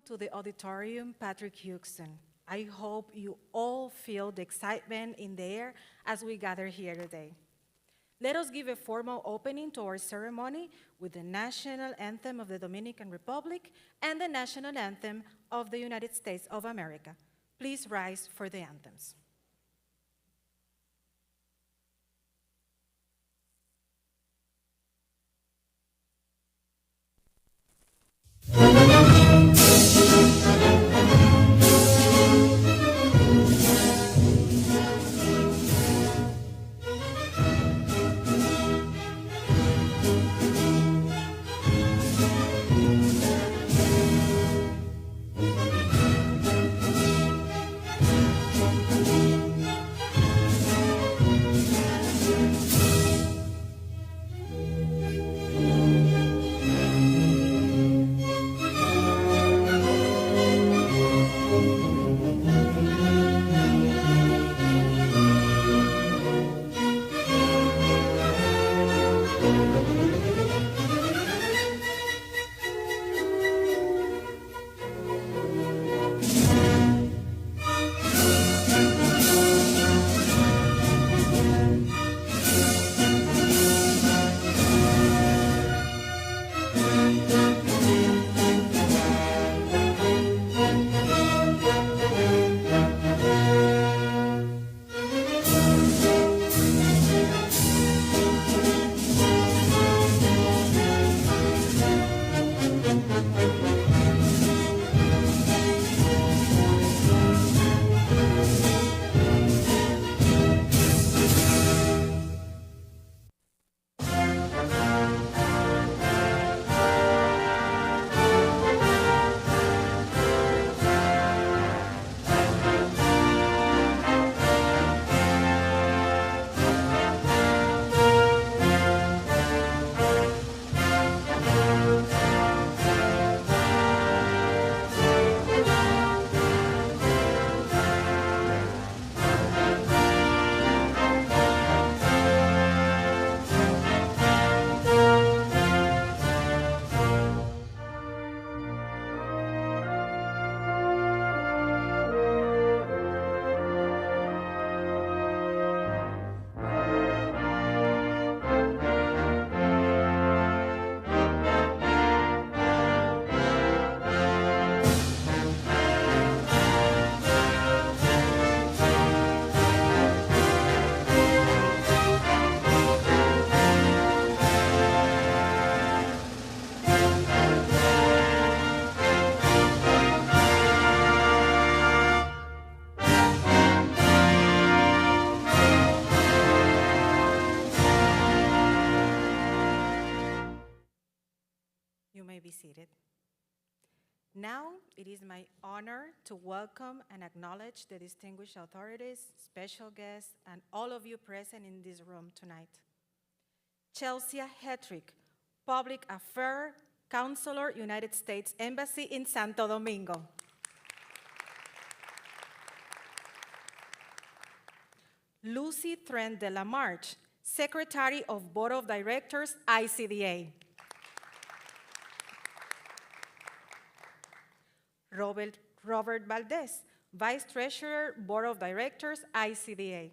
to the auditorium, Patrick Houston. I hope you all feel the excitement in the air as we gather here today. Let us give a formal opening to our ceremony with the national anthem of the Dominican Republic and the national anthem of the United States of America. Please rise for the anthems. You may be seated. Now, it is my honor to welcome and acknowledge the distinguished authorities, special guests, and all of you present in this room tonight. Chelsea Hetrick, Public Affairs Counselor, United States Embassy in Santo Domingo. Lucy Trent de la Marche, Secretary of Board of Directors, ICDA. Robert Valdez, Vice Treasurer, Board of Directors, ICDA.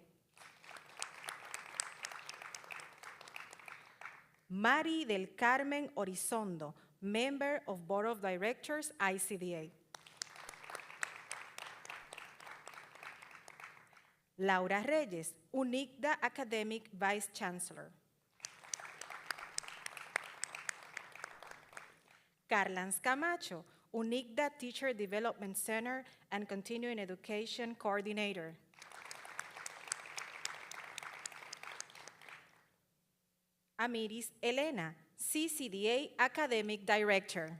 Mari del Carmen Orizondo, Member of Board of Directors, ICDA. Laura Reyes, UNICDA Academic Vice Chancellor. Carlans Camacho, UNICDA Teacher Development Center and Continuing Education Coordinator. Amiris Elena, CCDA Academic Director.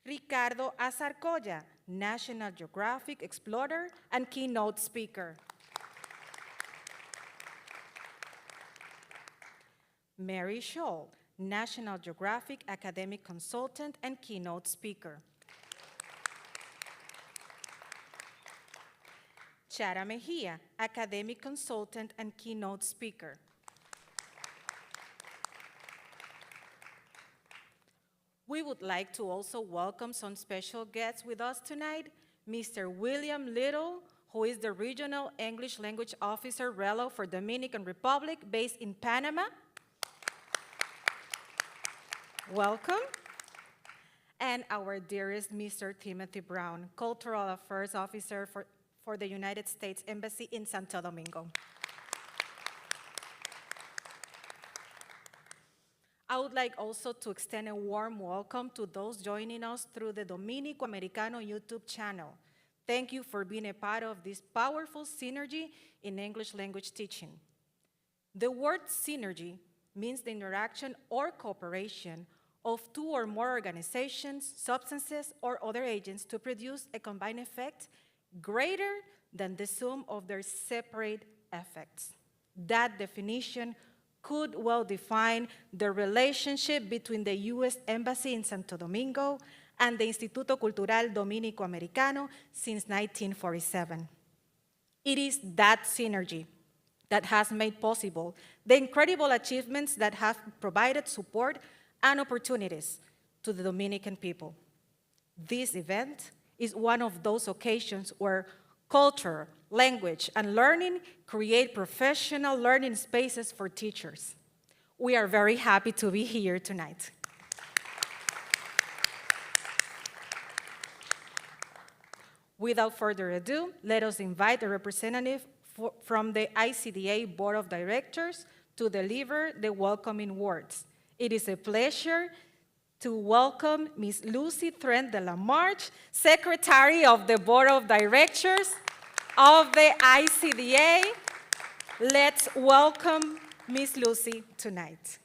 Ricardo Azarcoya, National Geographic Explorer and Keynote Speaker. Mary Scholl, National Geographic Academic Consultant and Keynote Speaker. Chara Mejia, Academic Consultant and Keynote Speaker. We would like to also welcome some special guests with us tonight, Mr. William Little, who is the Regional English Language Officer Relo for Dominican Republic based in Panama. Welcome. And our dearest Mr. Timothy Brown, Cultural Affairs Officer for the United States Embassy in Santo Domingo. I would like also to extend a warm welcome to those joining us through the Dominico Americano YouTube channel. Thank you for being a part of this powerful synergy in English language teaching. The word synergy means the interaction or cooperation of two or more organizations, substances, or other agents to produce a combined effect greater than the sum of their separate effects. That definition could well define the relationship between the U.S. Embassy in Santo Domingo and the Instituto Cultural Dominico Americano since 1947. It is that synergy that has made possible the incredible achievements that have provided support and opportunities to the Dominican people. This event is one of those occasions where culture, language, and learning create professional learning spaces for teachers. We are very happy to be here tonight. Without further ado, let us invite a representative from the ICDA Board of Directors to deliver the welcoming words. It is a pleasure to welcome Ms. Lucy Trent de la Marche, Secretary of the Board of Directors of the ICDA. Let's welcome Ms. Lucy tonight.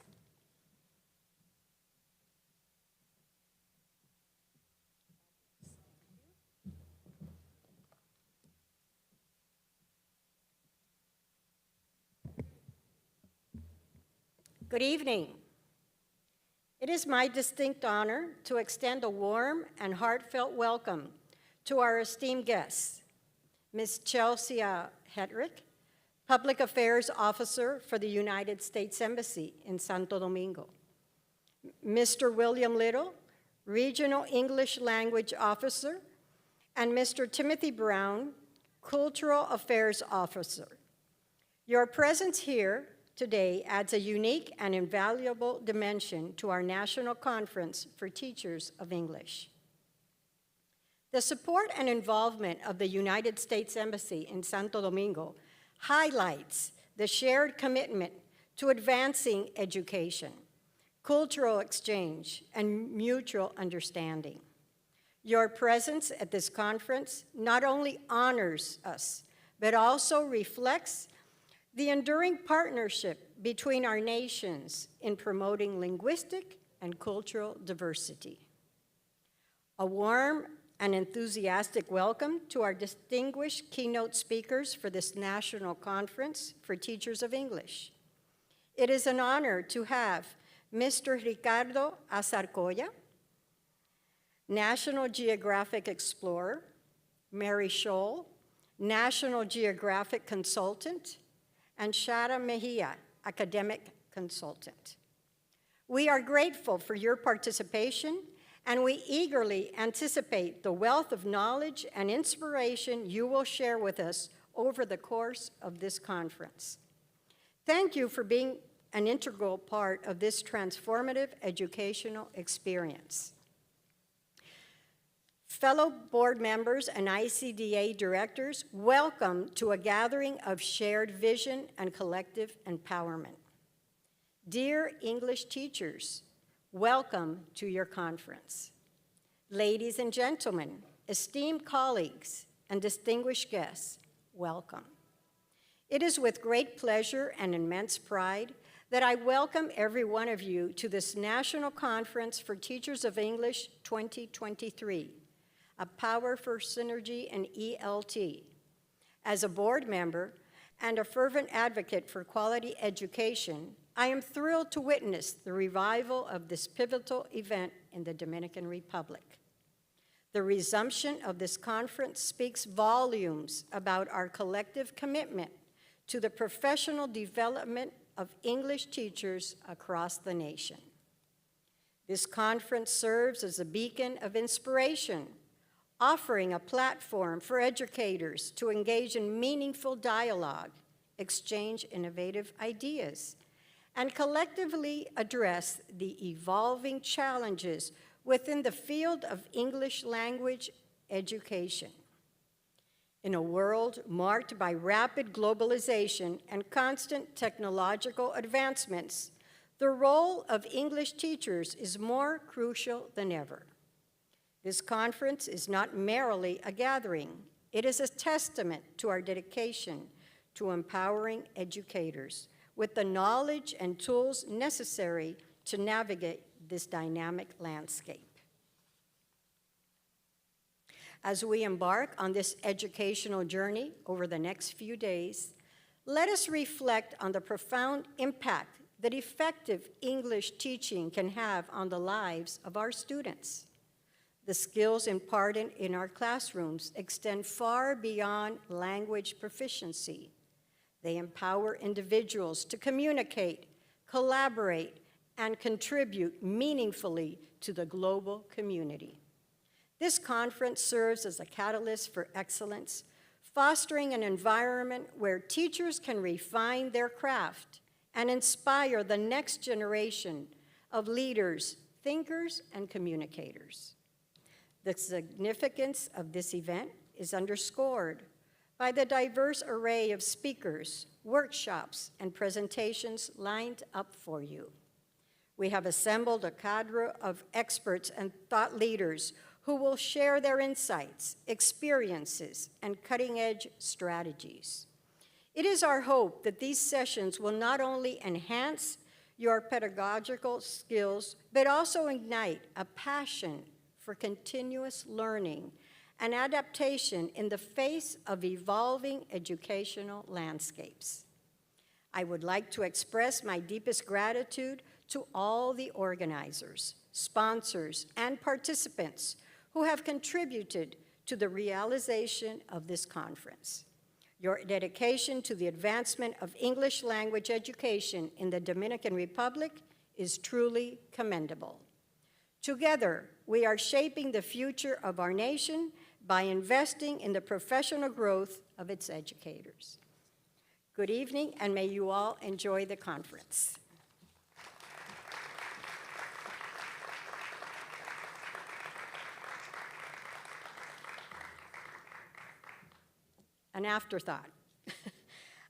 Good evening. It is my distinct honor to extend a warm and heartfelt welcome to our esteemed guests, Ms. Chelsea Hedrick, Public Affairs Officer for the United States Embassy in Santo Domingo, Mr. William Little, Regional English Language Officer, and Mr. Timothy Brown, Cultural Affairs Officer. Your presence here today adds a unique and invaluable dimension to our National Conference for Teachers of English. The support and involvement of the United States Embassy in Santo Domingo highlights the shared commitment to advancing education, cultural exchange, and mutual understanding. Your presence at this conference not only honors us, but also reflects the enduring partnership between our nations in promoting linguistic and cultural diversity. A warm and enthusiastic welcome to our distinguished keynote speakers for this National Conference for Teachers of English. It is an honor to have Mr. Ricardo Azarcoya, National Geographic Explorer, Mary Scholl, National Geographic Consultant, and Shara Mejia, Academic Consultant. We are grateful for your participation, and we eagerly anticipate the wealth of knowledge and inspiration you will share with us over the course of this conference. Thank you for being an integral part of this transformative educational experience. Fellow board members and ICDA directors, welcome to a gathering of shared vision and collective empowerment. Dear English teachers, welcome to your conference. Ladies and gentlemen, esteemed colleagues, and distinguished guests, welcome. It is with great pleasure and immense pride that I welcome every one of you to this National Conference for Teachers of English 2023. A power for synergy and ELT. As a board member and a fervent advocate for quality education, I am thrilled to witness the revival of this pivotal event in the Dominican Republic. The resumption of this conference speaks volumes about our collective commitment to the professional development of English teachers across the nation. This conference serves as a beacon of inspiration, offering a platform for educators to engage in meaningful dialogue, exchange innovative ideas, and collectively address the evolving challenges within the field of English language education. In a world marked by rapid globalization and constant technological advancements, the role of English teachers is more crucial than ever. This conference is not merely a gathering. It is a testament to our dedication to empowering educators with the knowledge and tools necessary to navigate this dynamic landscape. As we embark on this educational journey over the next few days, let us reflect on the profound impact that effective English teaching can have on the lives of our students. The skills imparted in our classrooms extend far beyond language proficiency. They empower individuals to communicate, collaborate, and contribute meaningfully to the global community. This conference serves as a catalyst for excellence, fostering an environment where teachers can refine their craft and inspire the next generation of leaders, thinkers, and communicators. The significance of this event is underscored by the diverse array of speakers, workshops, and presentations lined up for you. We have assembled a cadre of experts and thought leaders who will share their insights, experiences, and cutting-edge strategies. It is our hope that these sessions will not only enhance your pedagogical skills, but also ignite a passion for continuous learning and adaptation in the face of evolving educational landscapes. I would like to express my deepest gratitude to all the organizers, sponsors, and participants who have contributed to the realization of this conference. Your dedication to the advancement of English language education in the Dominican Republic is truly commendable. Together, we are shaping the future of our nation by investing in the professional growth of its educators. Good evening, and may you all enjoy the conference. An afterthought.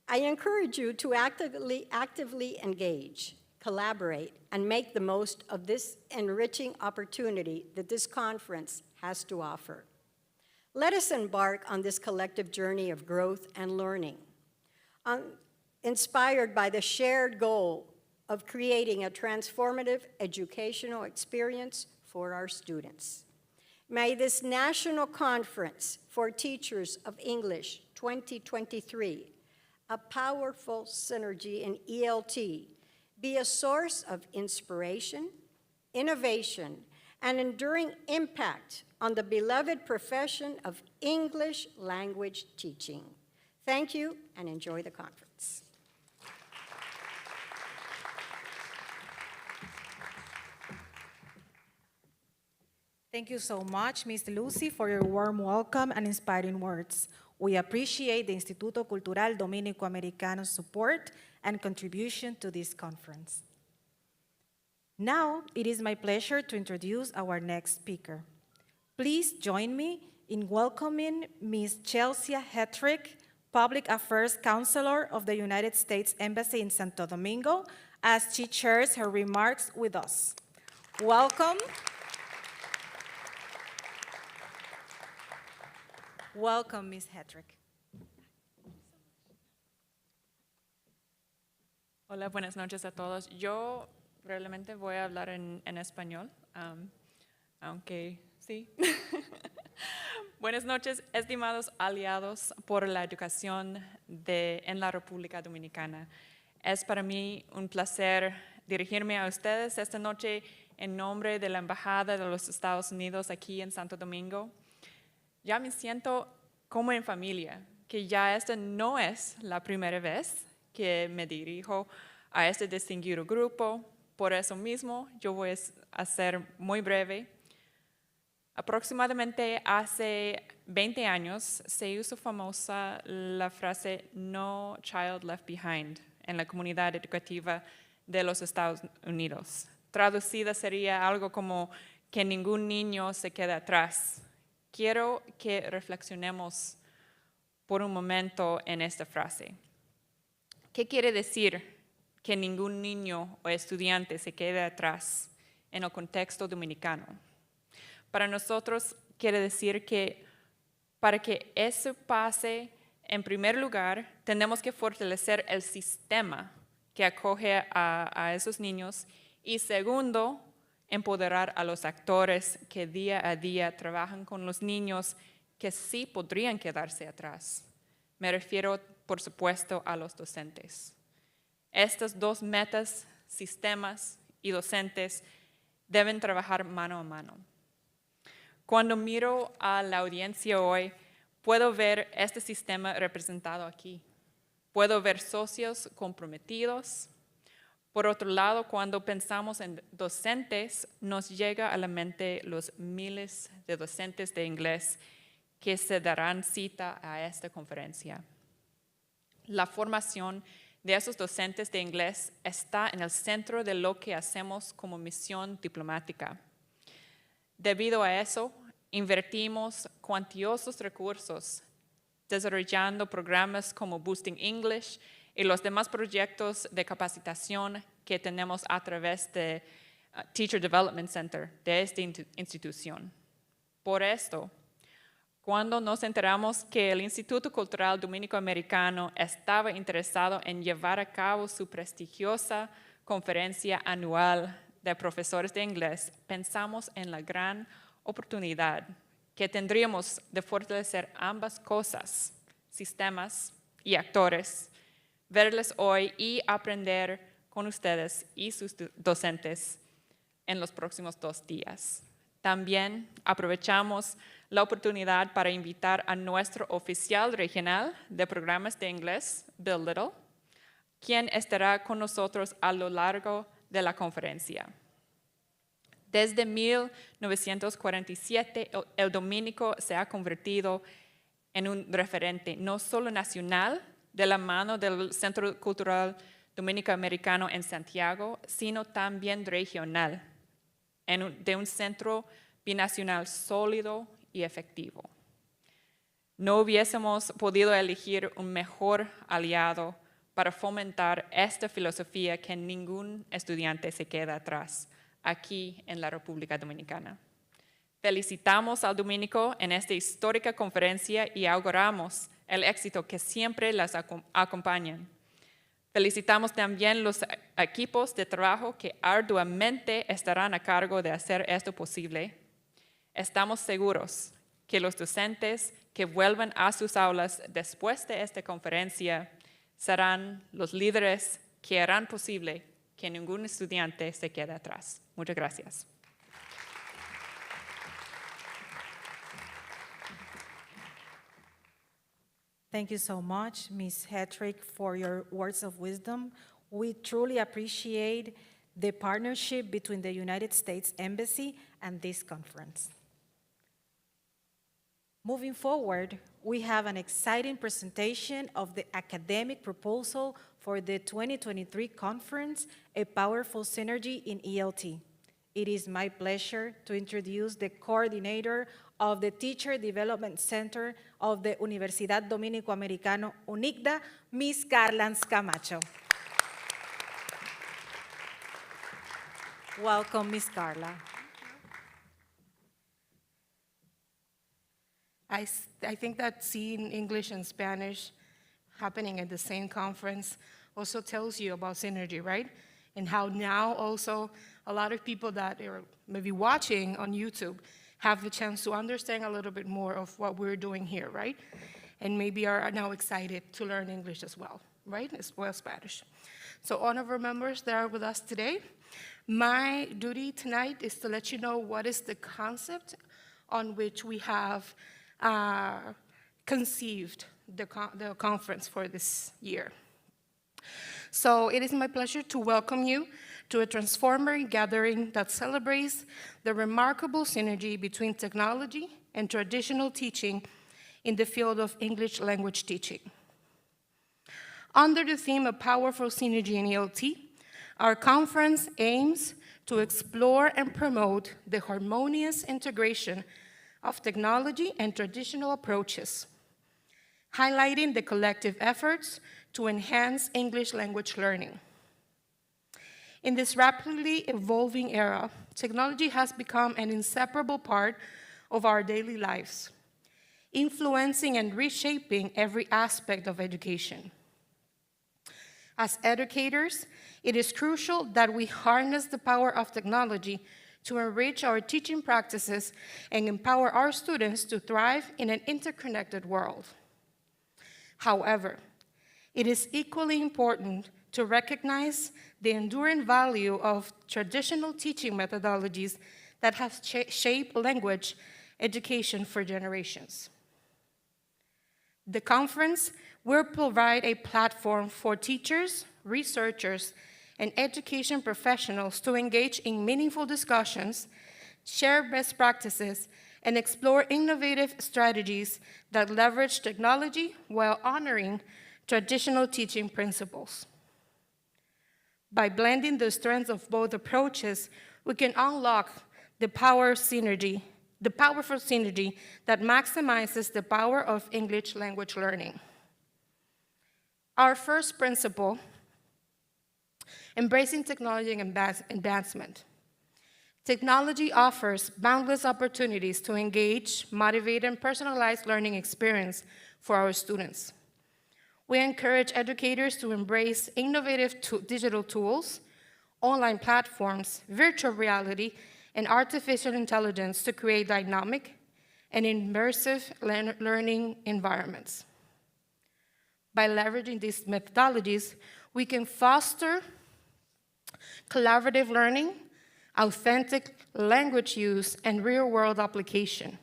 I encourage you to actively engage, collaborate, and make the most of this enriching opportunity that this conference has to offer. Let us embark on this collective journey of growth and learning, inspired by the shared goal of creating a transformative educational experience for our students. May this National Conference for Teachers of English 2023, a powerful synergy in ELT, be a source of inspiration, innovation, and enduring impact on the beloved profession of English language teaching. Thank you, and enjoy the conference. Thank you so much, Ms. Lucy, for your warm welcome and inspiring words. We appreciate the Instituto Cultural Dominico-Americano's support and contribution to this conference. Now, it is my pleasure to introduce our next speaker. Please join me in welcoming Ms. Chelsea Hetrick, Public Affairs Counselor of the United States Embassy in Santo Domingo, as she shares her remarks with us. Welcome. Welcome, Ms. Hetrick. Hola, buenas noches a todos. Yo probablemente voy a hablar en español, aunque sí. Buenas noches, estimados aliados por la educación en la República Dominicana. Es para mí un placer dirigirme a ustedes esta noche en nombre de la Embajada de los Estados Unidos aquí en Santo Domingo. Ya me siento como en familia, que ya esta no es la primera vez que me dirijo a este distinguido grupo Por eso mismo, yo voy a ser muy breve. Aproximadamente hace 20 años se hizo famosa la frase "No child left behind" en la comunidad educativa de los Estados Unidos. Traducida sería algo como que ningún niño se quede atrás. Quiero que reflexionemos por un momento en esta frase. ¿Qué quiere decir que ningún niño o estudiante se quede atrás en el contexto dominicano? Para nosotros quiere decir que para que eso pase, en primer lugar, tenemos que fortalecer el sistema que acoge a esos niños y segundo, empoderar a los actores que día a día trabajan con los niños que sí podrían quedarse atrás. Me refiero, por supuesto, a los docentes. Estas dos metas, sistemas y docentes, deben trabajar mano a mano. Cuando miro a la audiencia hoy, puedo ver este sistema representado aquí. Puedo ver socios comprometidos. Por otro lado, cuando pensamos en docentes, nos llega a la mente los miles de docentes de inglés que se darán cita a esta conferencia. La formación de esos docentes de inglés está en el centro de lo que hacemos como misión diplomática. Debido a eso, invertimos cuantiosos recursos desarrollando programas como Boosting English y los demás proyectos de capacitación que tenemos a través de Teacher Development Center de esta institución. Por esto, cuando nos enteramos que el Instituto Cultural Dominico-Americano estaba interesado en llevar a cabo su prestigiosa conferencia anual de profesores de inglés, pensamos en la gran oportunidad que tendríamos de fortalecer ambas cosas, sistemas y actores, verles hoy y aprender con ustedes y sus docentes en los próximos 2 días. También aprovechamos la oportunidad para invitar a nuestro oficial regional de programas de inglés, Bill Little, quien estará con nosotros a lo largo de la conferencia. Desde 1947, el dominico se ha convertido en un referente no solo nacional de la mano del Centro Cultural Dominico-Americano en Santiago, sino también regional, de un centro binacional sólido y efectivo. No hubiésemos podido elegir un mejor aliado para fomentar esta filosofía que ningún estudiante se queda atrás aquí en la República Dominicana. Felicitamos al Dominico en esta histórica conferencia y auguramos el éxito que siempre las acompañan. Felicitamos también los equipos de trabajo que arduamente estarán a cargo de hacer esto posible. Estamos seguros que los docentes que vuelvan a sus aulas después de esta conferencia serán los líderes que harán posible que ningún estudiante se quede atrás. Muchas gracias. Thank you so much, Ms. Hetrick, for your words of wisdom. We truly appreciate the partnership between the United States Embassy and this conference. Moving forward, we have an exciting presentation of the academic proposal for the 2023 conference, A Powerful Synergy in ELT. It is my pleasure to introduce the coordinator of the Teacher Development Center of the Universidad Dominico-Americano, UNICDA, Ms. Garland Camacho. Welcome, Ms. Carla. I think that seeing English and Spanish happening at the same conference also tells you about synergy, right? And how now also a lot of people that are maybe watching on YouTube have the chance to understand a little bit more of what we're doing here, right? And maybe are now excited to learn English as well, right? As well as Spanish. So honorable members that are with us today, my duty tonight is to let you know what is the concept on which we have conceived the conference for this year. So it is my pleasure to welcome you to a transformative gathering that celebrates the remarkable synergy between technology and traditional teaching in the field of English language teaching. Under the theme of Powerful Synergy in ELT, our conference aims to explore and promote the harmonious integration of technology and traditional approaches, highlighting the collective efforts to enhance English language learning. In this rapidly evolving era, technology has become an inseparable part of our daily lives, influencing and reshaping every aspect of education. As educators, it is crucial that we harness the power of technology to enrich our teaching practices and empower our students to thrive in an interconnected world. However, it is equally important to recognize the enduring value of traditional teaching methodologies that have shaped language education for generations. The conference will provide a platform for teachers, researchers, and education professionals to engage in meaningful discussions, share best practices, and explore innovative strategies that leverage technology while honoring traditional teaching principles. By blending the strengths of both approaches, we can unlock the powerful synergy that maximizes the power of English language learning. Our first principle, embracing technology and advancement. Technology offers boundless opportunities to engage, motivate, and personalize learning experience for our students. We encourage educators to embrace innovative digital tools, online platforms, virtual reality, and artificial intelligence to create dynamic and immersive learning environments. By leveraging these methodologies, we can foster collaborative learning, authentic language use, and real-world application,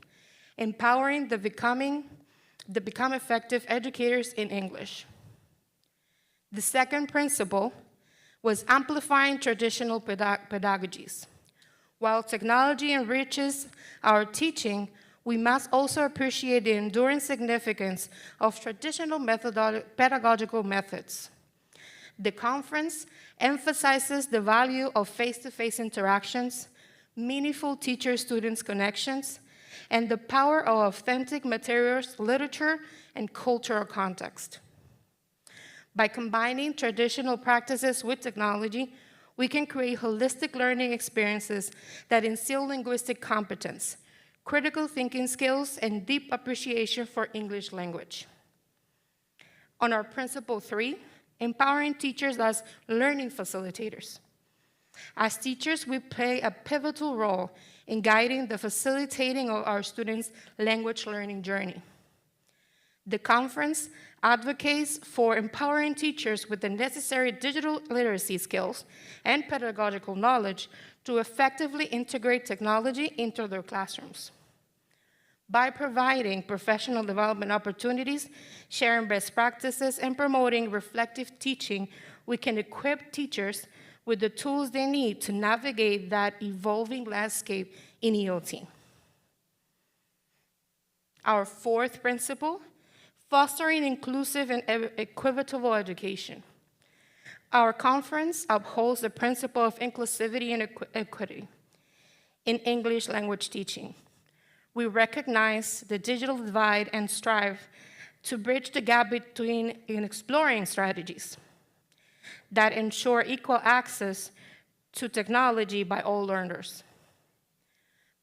empowering the become effective educators in English. The second principle was amplifying traditional pedagogies. While technology enriches our teaching, we must also appreciate the enduring significance of traditional pedagogical methods. The conference emphasizes the value of face-to-face interactions, meaningful teacher-student connections, and the power of authentic materials, literature, and cultural context. By combining traditional practices with technology, we can create holistic learning experiences that instill linguistic competence, critical thinking skills, and deep appreciation for English language. On our principle 3, empowering teachers as learning facilitators. As teachers, we play a pivotal role in guiding the facilitating of our students' language learning journey. The conference advocates for empowering teachers with the necessary digital literacy skills and pedagogical knowledge to effectively integrate technology into their classrooms. By providing professional development opportunities, sharing best practices, and promoting reflective teaching, we can equip teachers with the tools they need to navigate that evolving landscape in ELT. Our fourth principle, fostering inclusive and equitable education. Our conference upholds the principle of inclusivity and equity in English language teaching. We recognize the digital divide and strive to bridge the gap between in exploring strategies that ensure equal access to technology by all learners.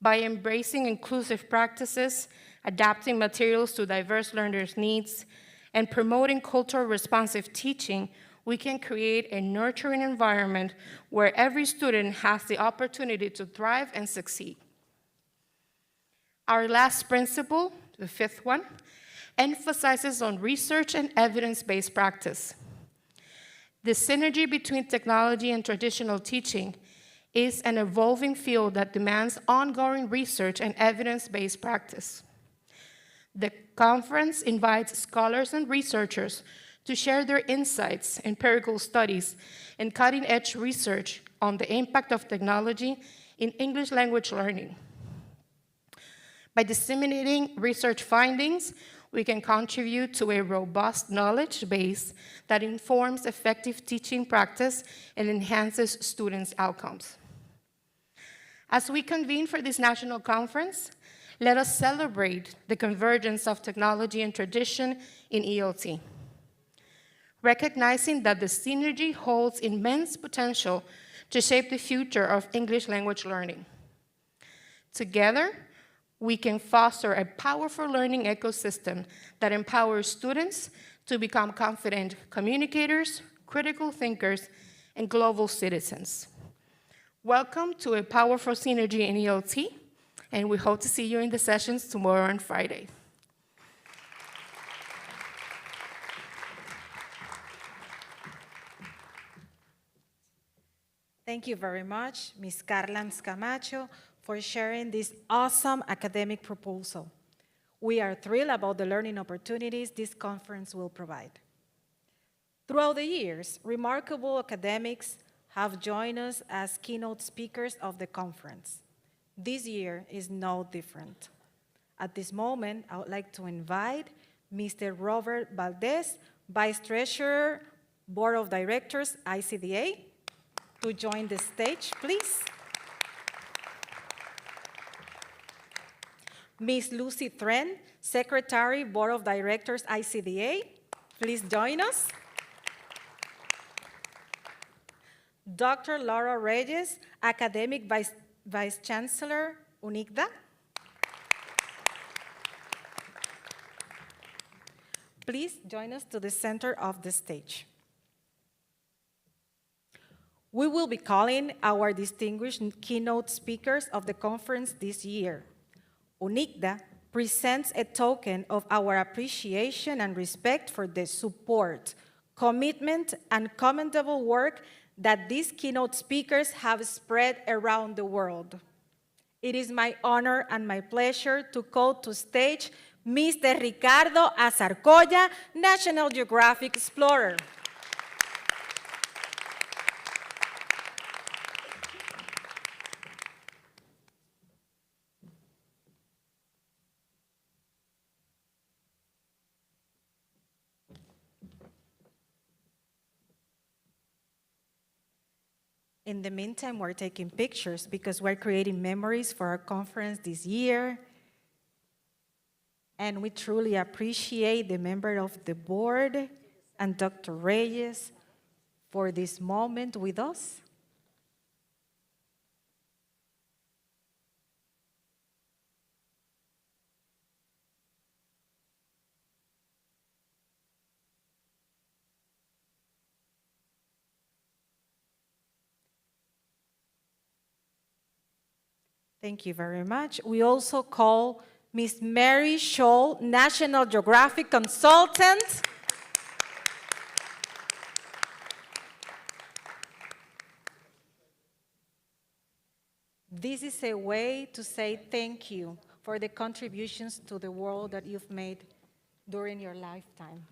By embracing inclusive practices, adapting materials to diverse learners' needs, and promoting cultural responsive teaching, we can create a nurturing environment where every student has the opportunity to thrive and succeed. Our last principle, the fifth one, emphasizes on research and evidence-based practice. The synergy between technology and traditional teaching is an evolving field that demands ongoing research and evidence-based practice. The conference invites scholars and researchers to share their insights, empirical studies, and cutting-edge research on the impact of technology in English language learning. By disseminating research findings, we can contribute to a robust knowledge base that informs effective teaching practice and enhances students' outcomes. As we convene for this national conference, let us celebrate the convergence of technology and tradition in ELT, recognizing that the synergy holds immense potential to shape the future of English language learning. Together, we can foster a powerful learning ecosystem that empowers students to become confident communicators, critical thinkers, and global citizens. Welcome to a powerful synergy in ELT, and we hope to see you in the sessions tomorrow and Friday. Thank you very much, Ms. Carla Camacho, for sharing this awesome academic proposal. We are thrilled about the learning opportunities this conference will provide. Throughout the years, remarkable academics have joined us as keynote speakers of the conference. This year is no different. At this moment, I would like to invite Mr. Robert Valdez, Vice Treasurer, Board of Directors, ICDA, to join the stage, please. Ms. Lucy Thren, Secretary, Board of Directors, ICDA, please join us. Dr. Laura Reyes, Academic Vice Chancellor, UNICDA. Please join us to the center of the stage. We will be calling our distinguished keynote speakers of the conference this year. UNICDA presents a token of our appreciation and respect for the support, commitment, and commendable work that these keynote speakers have spread around the world. It is my honor and my pleasure to call to stage Mr. Ricardo Azarcoya, National Geographic Explorer. In the meantime, we're taking pictures because we're creating memories for our conference this year. And we truly appreciate the member of the board and Dr. Reyes for this moment with us. Thank you very much. We also call Ms. Mary Scholl, National Geographic Consultant. This is a way to say thank you for the contributions to the world that you've made during your lifetime.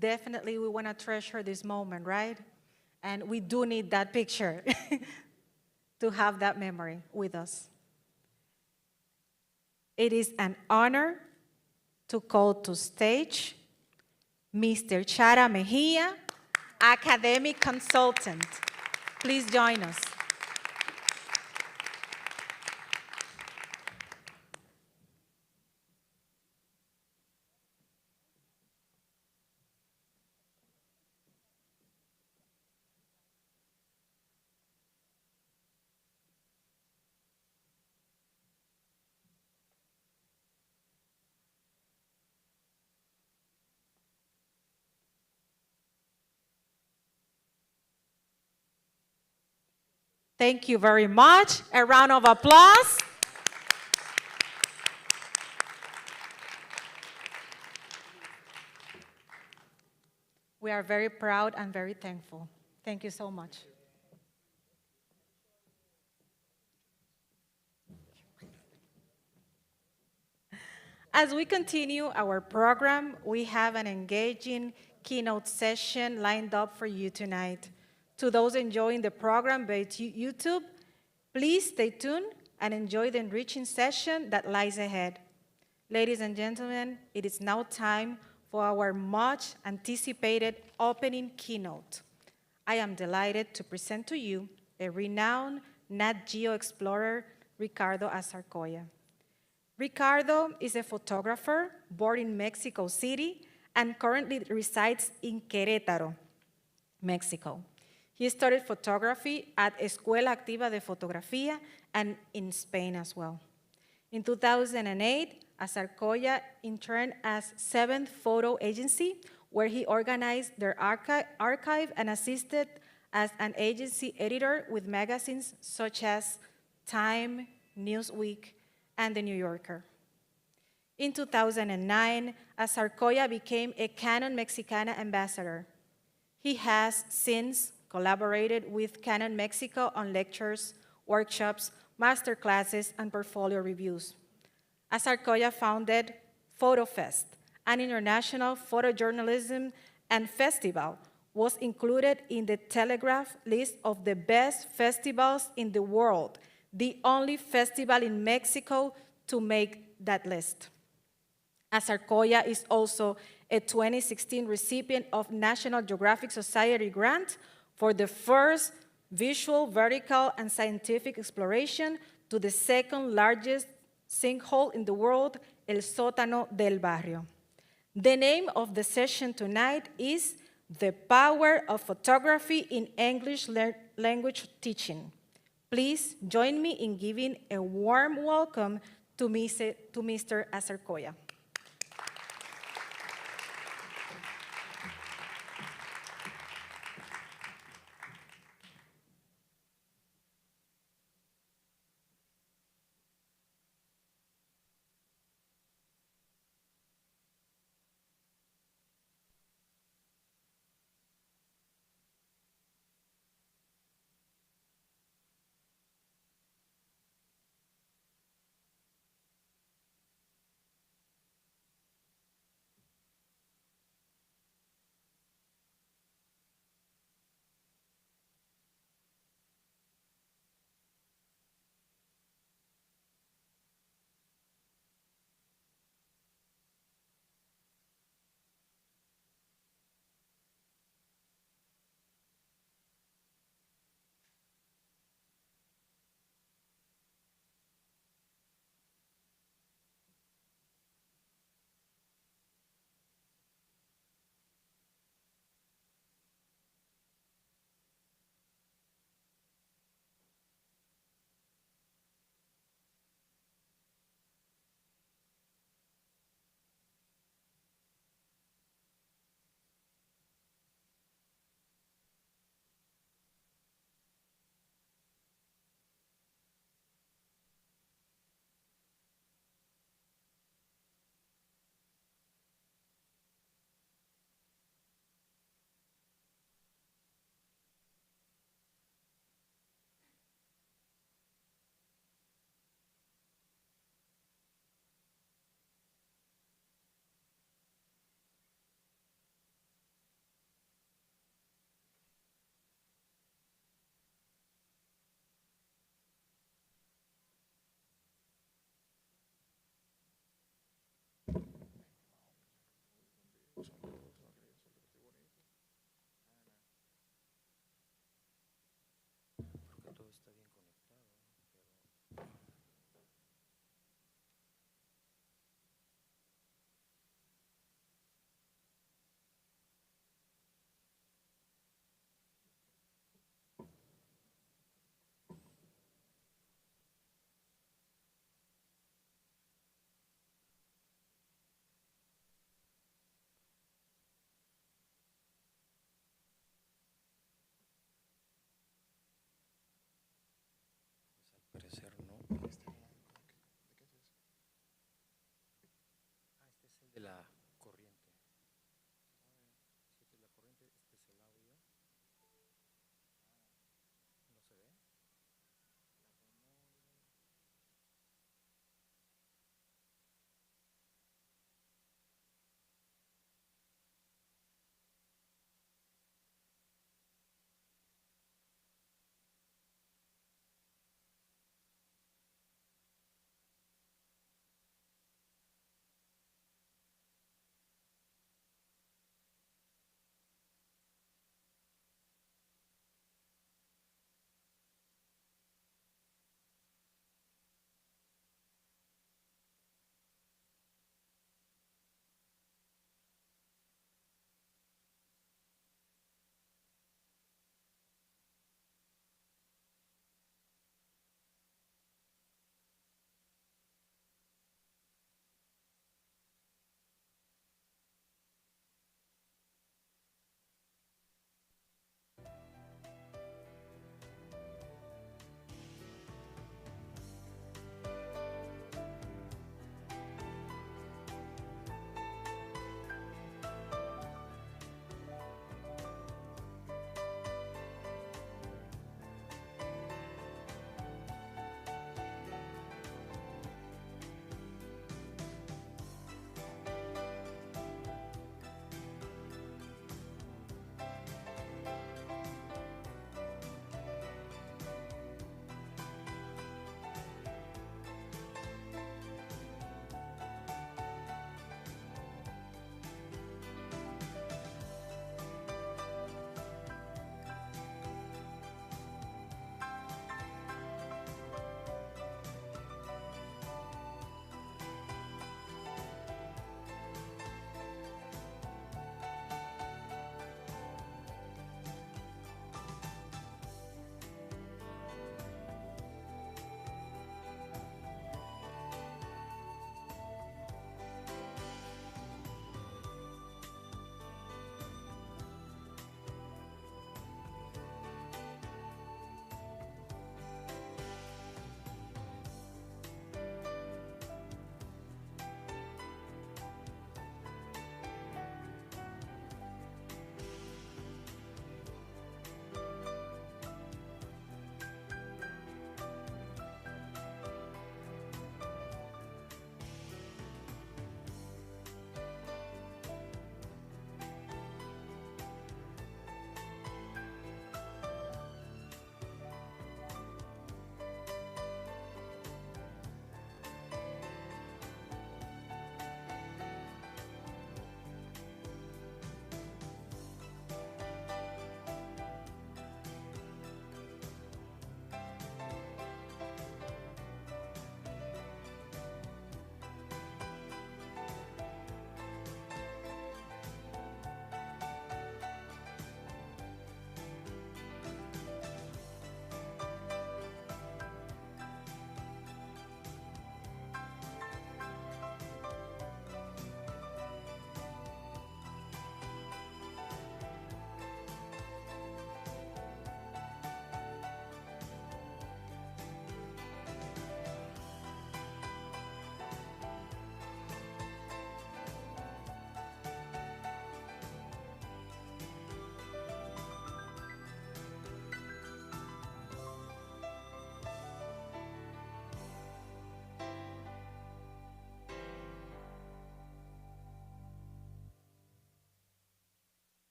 Definitely we want to treasure this moment, right? And we do need that picture to have that memory with us. It is an honor to call to stage Mr. Chara Mejia, Academic Consultant. Please join us. Thank you very much. A round of applause. We are very proud and very thankful. Thank you so much. As we continue our program, we have an engaging keynote session lined up for you tonight. To those enjoying the program via YouTube, please stay tuned and enjoy the enriching session that lies ahead. Ladies and gentlemen, it is now time for our much anticipated opening keynote. I am delighted to present to you a renowned Nat Geo explorer, Ricardo Azarcoya. Ricardo is a photographer born in Mexico City and currently resides in Querétaro, Mexico. He studied photography at Escuela Activa de Fotografía and in Spain as well. In 2008, Azarcoya interned as 7th Photo Agency, where he organized their archive and assisted as an agency editor with magazines such as Time, Newsweek, and The New Yorker. In 2009, Azarcoya became a Canon Mexicana ambassador. He has since collaborated with Canon Mexico on lectures, workshops, master classes, and portfolio reviews. Azarcoya founded PhotoFest, an international photojournalism and festival, was included in the Telegraph list of the best festivals in the world, the only festival in Mexico to make that list. Azarcoya is also a 2016 recipient of National Geographic Society grant for the first visual, vertical, and scientific exploration to the second largest sinkhole in the world, El Sótano del Barrio. The name of the session tonight is The Power of Photography in English Language Teaching. Please join me in giving a warm welcome to Mr. Azarcoya.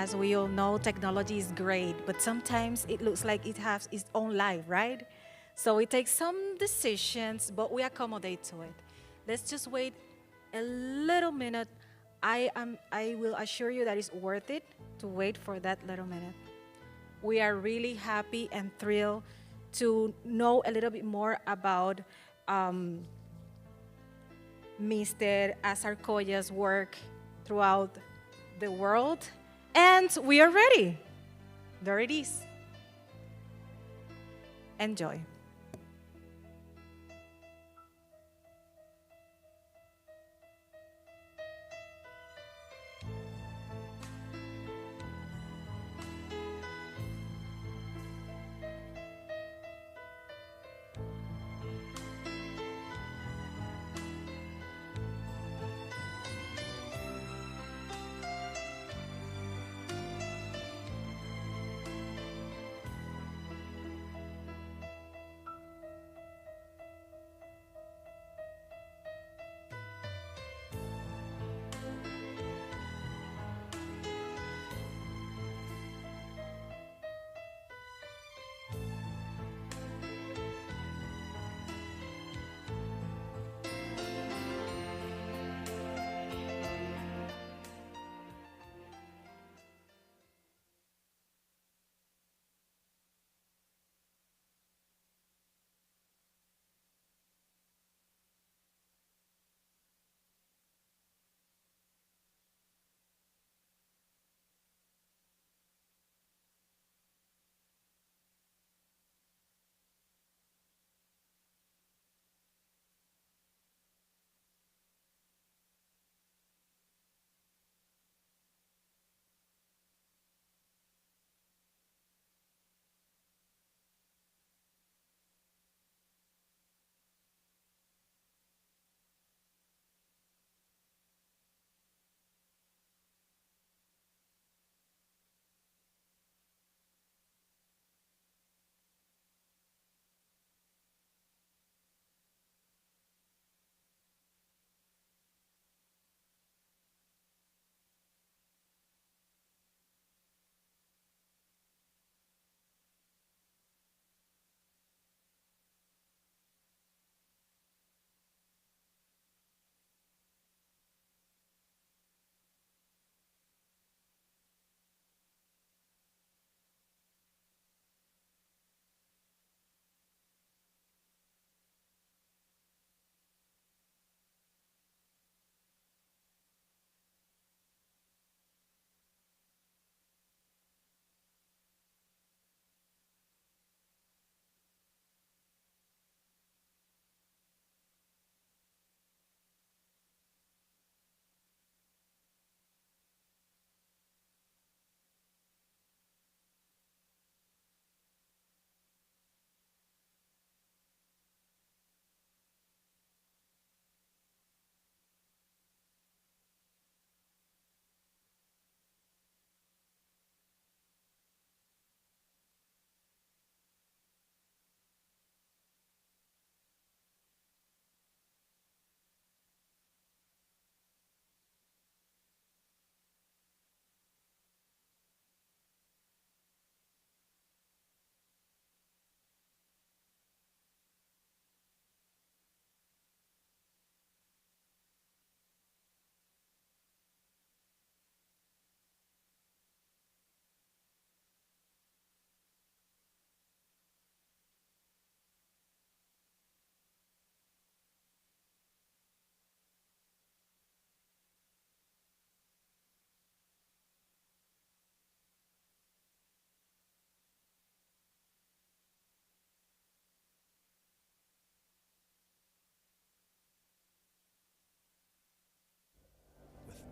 As we all know, technology is great, but sometimes it looks like it has its own life, right? So it takes some decisions, but we accommodate to it. Let's just wait a little minute. I will assure you that it's worth it to wait for that little minute. We are really happy and thrilled to know a little bit more about Mr. Azarcoya's work throughout the world. And we are ready. There it is. Enjoy.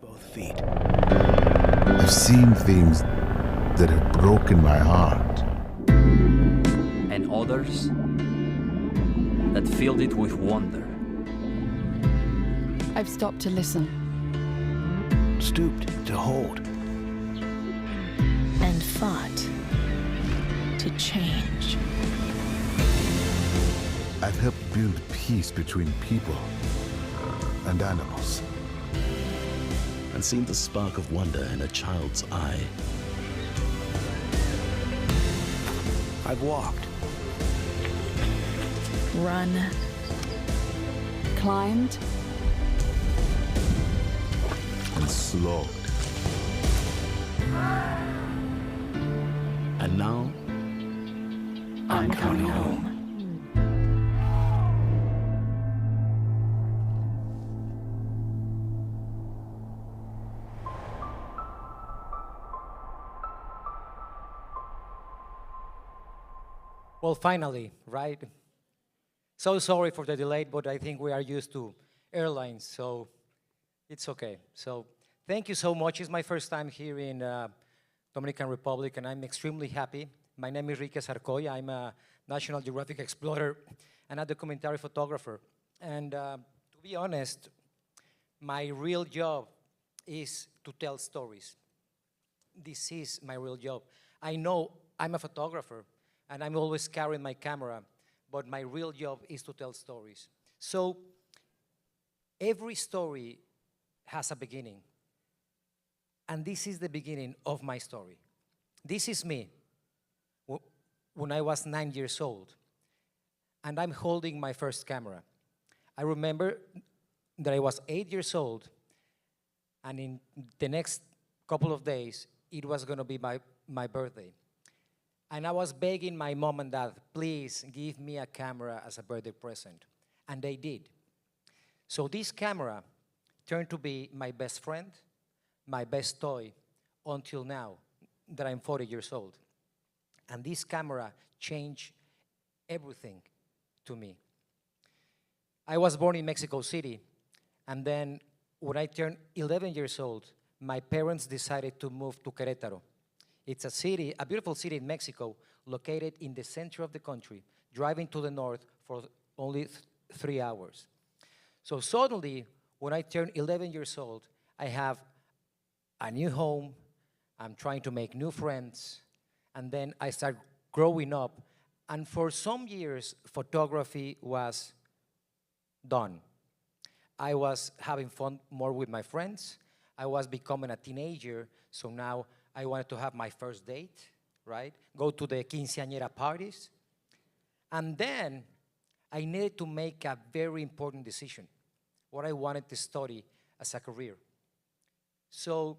Both feet. I've seen things that have broken my heart. And others that filled it with wonder. I've stopped to listen. Stooped to hold. And fought to change. I've helped build peace between people and animals. And seen the spark of wonder in a child's eye. I've walked, Run. Climbed. and slogged. And now, I'm coming home. Well, finally, right? So sorry for the delay, but I think we are used to airlines, so it's okay. So thank you so much. It's my first time here in Dominican Republic, and I'm extremely happy. My name is Enrique Sarcoy. I'm a National Geographic explorer and a documentary photographer. And to be honest, my real job is to tell stories. This is my real job. I know I'm a photographer, and I'm always carrying my camera, but my real job is to tell stories. So every story has a beginning, and this is the beginning of my story. This is me when I was 9 years old, and I'm holding my first camera. I remember that I was 8 years old, and in the next couple of days, it was gonna be my birthday. And I was begging my mom and dad, please give me a camera as a birthday present. And they did. So this camera turned to be my best friend, my best toy, until now that I'm 40 years old. And this camera changed everything to me. I was born in Mexico City, and then when I turned 11 years old, my parents decided to move to Querétaro. It's a city, a beautiful city in Mexico, located in the center of the country, driving to the north for only 3 hours. So suddenly, when I turned 11 years old, I have a new home, I'm trying to make new friends, and then I start growing up, and for some years, photography was done. I was having fun more with my friends, I was becoming a teenager, so now I wanted to have my first date, right? Go to the quinceañera parties. And then I needed to make a very important decision, what I wanted to study as a career. So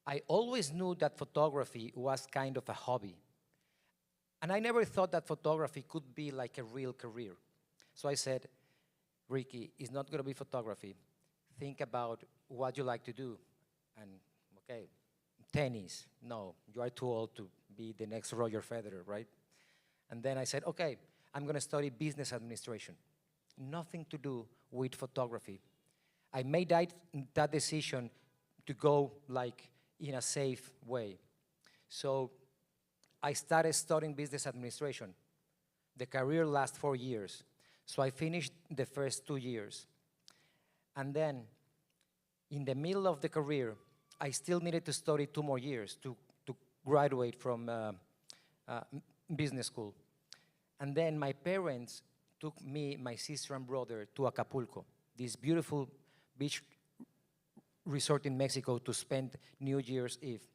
I always knew that photography was kind of a hobby. And I never thought that photography could be like a real career. So I said, Ricky, it's not gonna be photography. Think about what you like to do. And okay, tennis, no, you are too old to be the next Roger Federer, right? And then I said, okay, I'm gonna study business administration. Nothing to do with photography. I made that decision to go like in a safe way. So I started studying business administration. The career lasts 4 years. So I finished the first 2 years. And then in the middle of the career, I still needed to study 2 more years to graduate from business school. And then my parents took me, my sister and brother to Acapulco, this beautiful beach resort in Mexico to spend New Year's Eve.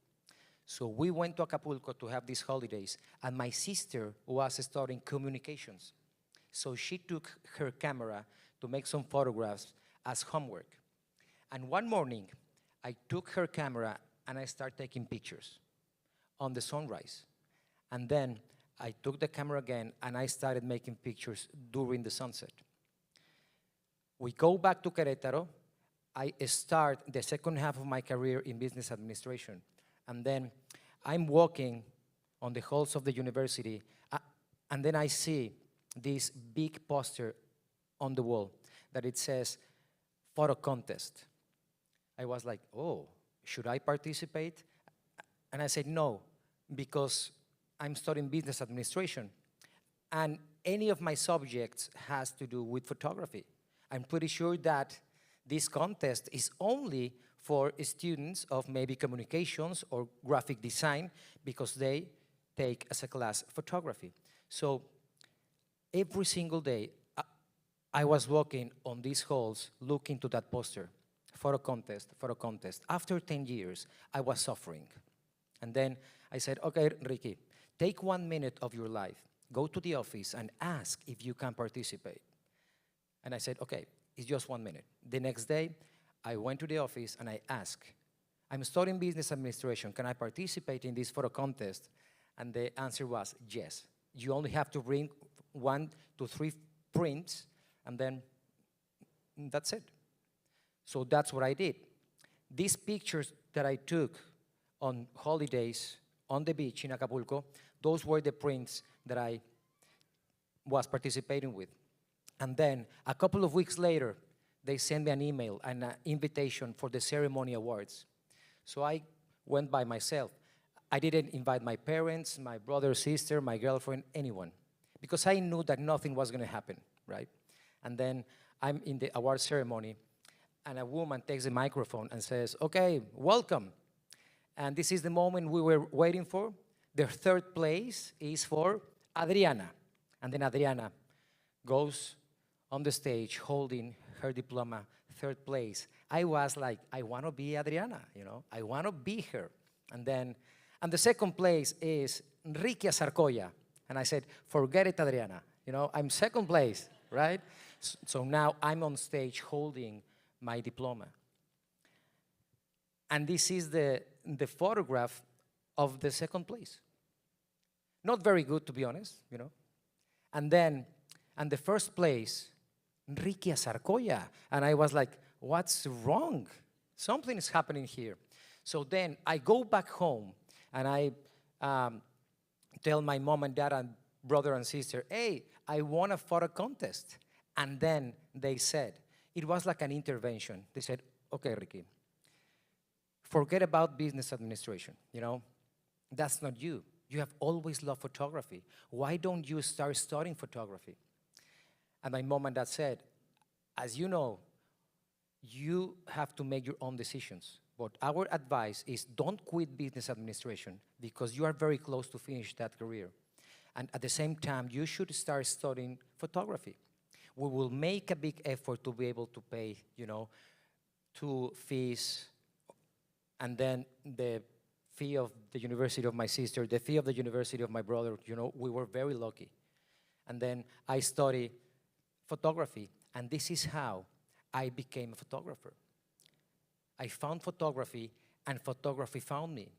So we went to Acapulco to have these holidays, and my sister was studying communications. So she took her camera to make some photographs as homework. And one morning, I took her camera and I started taking pictures on the sunrise. And then I took the camera again and I started making pictures during the sunset. We go back to Querétaro. I start the second half of my career in business administration. And then I'm walking on the halls of the university, and then I see this big poster on the wall that it says, photo contest. I was like, oh, should I participate? And I said no, because I'm studying business administration, and any of my subjects has to do with photography. I'm pretty sure that this contest is only for students of maybe communications or graphic design, because they take as a class photography. So every single day, I was walking on these halls looking to that poster, photo contest, photo contest. After 10 years, I was suffering. And then I said, okay, Ricky, take 1 minute of your life, go to the office and ask if you can participate. And I said, okay, it's just 1 minute. The next day, I went to the office and I asked, I'm studying business administration, can I participate in this photo contest? And the answer was yes. You only have to bring 1 to 3 prints, and then that's it. So that's what I did. These pictures that I took on holidays on the beach in Acapulco, those were the prints that I was participating with. And then a couple of weeks later, they sent me an email and an invitation for the ceremony awards. So I went by myself. I didn't invite my parents, my brother, sister, my girlfriend, anyone, because I knew that nothing was going to happen, right? And then I'm in the award ceremony, and a woman takes the microphone and says, okay, welcome. And this is the moment we were waiting for. The third place is for Adriana. And then Adriana goes on the stage holding her diploma, third place. I was like, I want to be Adriana, you know? I want to be her. And the second place is Enrique Sarcoya. And I said, forget it, Adriana. You know, I'm second place, right? So now I'm on stage holding my diploma. And this is the photograph of the second place. Not very good, to be honest, you know. And the first place, Enrique Sarcoya. And I was like, what's wrong? Something is happening here. So then I go back home and I tell my mom and dad and brother and sister, hey, I won a photo contest. And then they said, it was like an intervention. They said, okay, Ricky, forget about business administration, you know. That's not you. You have always loved photography. Why don't you start studying photography? And my mom and dad said, as you know, you have to make your own decisions. But our advice is don't quit business administration because you are very close to finish that career. And at the same time, you should start studying photography. We will make a big effort to be able to pay, you know, 2 fees, and then the fee of the university of my sister, the fee of the university of my brother. You know, we were very lucky. And then I studied photography, and this is how I became a photographer. I found photography, and photography found me.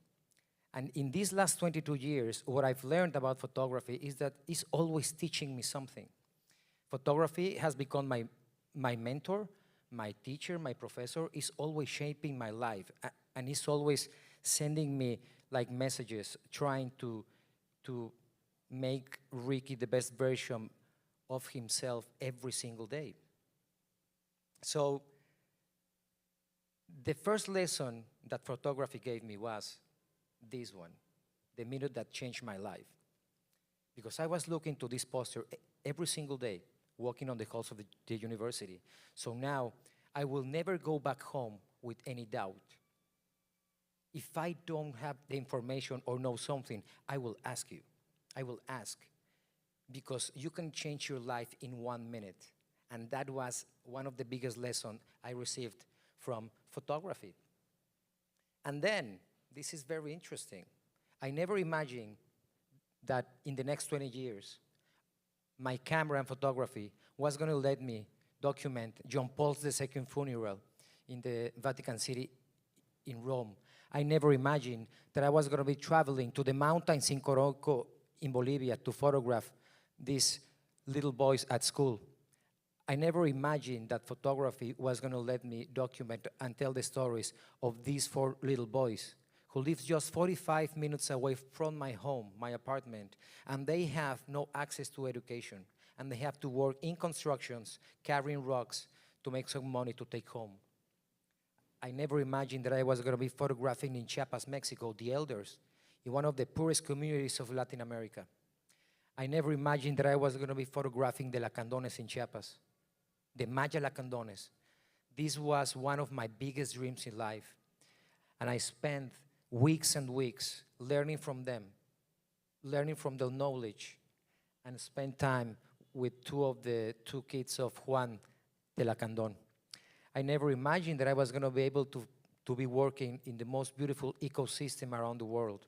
And in these last 22 years, what I've learned about photography is that it's always teaching me something. Photography has become my mentor, my teacher, my professor. Is always shaping my life, and it's always sending me like messages, trying to make Ricky the best version of himself every single day. So the first lesson that photography gave me was this one, the minute that changed my life. Because I was looking to this poster every single day, walking on the halls of the university. So now I will never go back home with any doubt. If I don't have the information or know something, I will ask you. I will ask. Because you can change your life in 1 minute. And that was one of the biggest lessons I received from photography. And then, this is very interesting. I never imagined that in the next 20 years, my camera and photography was going to let me document John Paul's II funeral in the Vatican City in Rome. I never imagined that I was going to be traveling to the mountains in Coroco in Bolivia to photograph these little boys at school. I never imagined that photography was going to let me document and tell the stories of these 4 little boys who live just 45 minutes away from my home, my apartment, and they have no access to education, and they have to work in constructions, carrying rocks to make some money to take home. I never imagined that I was going to be photographing in Chiapas, Mexico, the elders, in one of the poorest communities of Latin America. I never imagined that I was going to be photographing the Lacandones in Chiapas, the Maya Lacandones. This was one of my biggest dreams in life. And I spent weeks and weeks learning from them, learning from their knowledge, and spent time with 2 of the 2 kids of Juan de Lacandon. I never imagined that I was going to be able to be working in the most beautiful ecosystem around the world.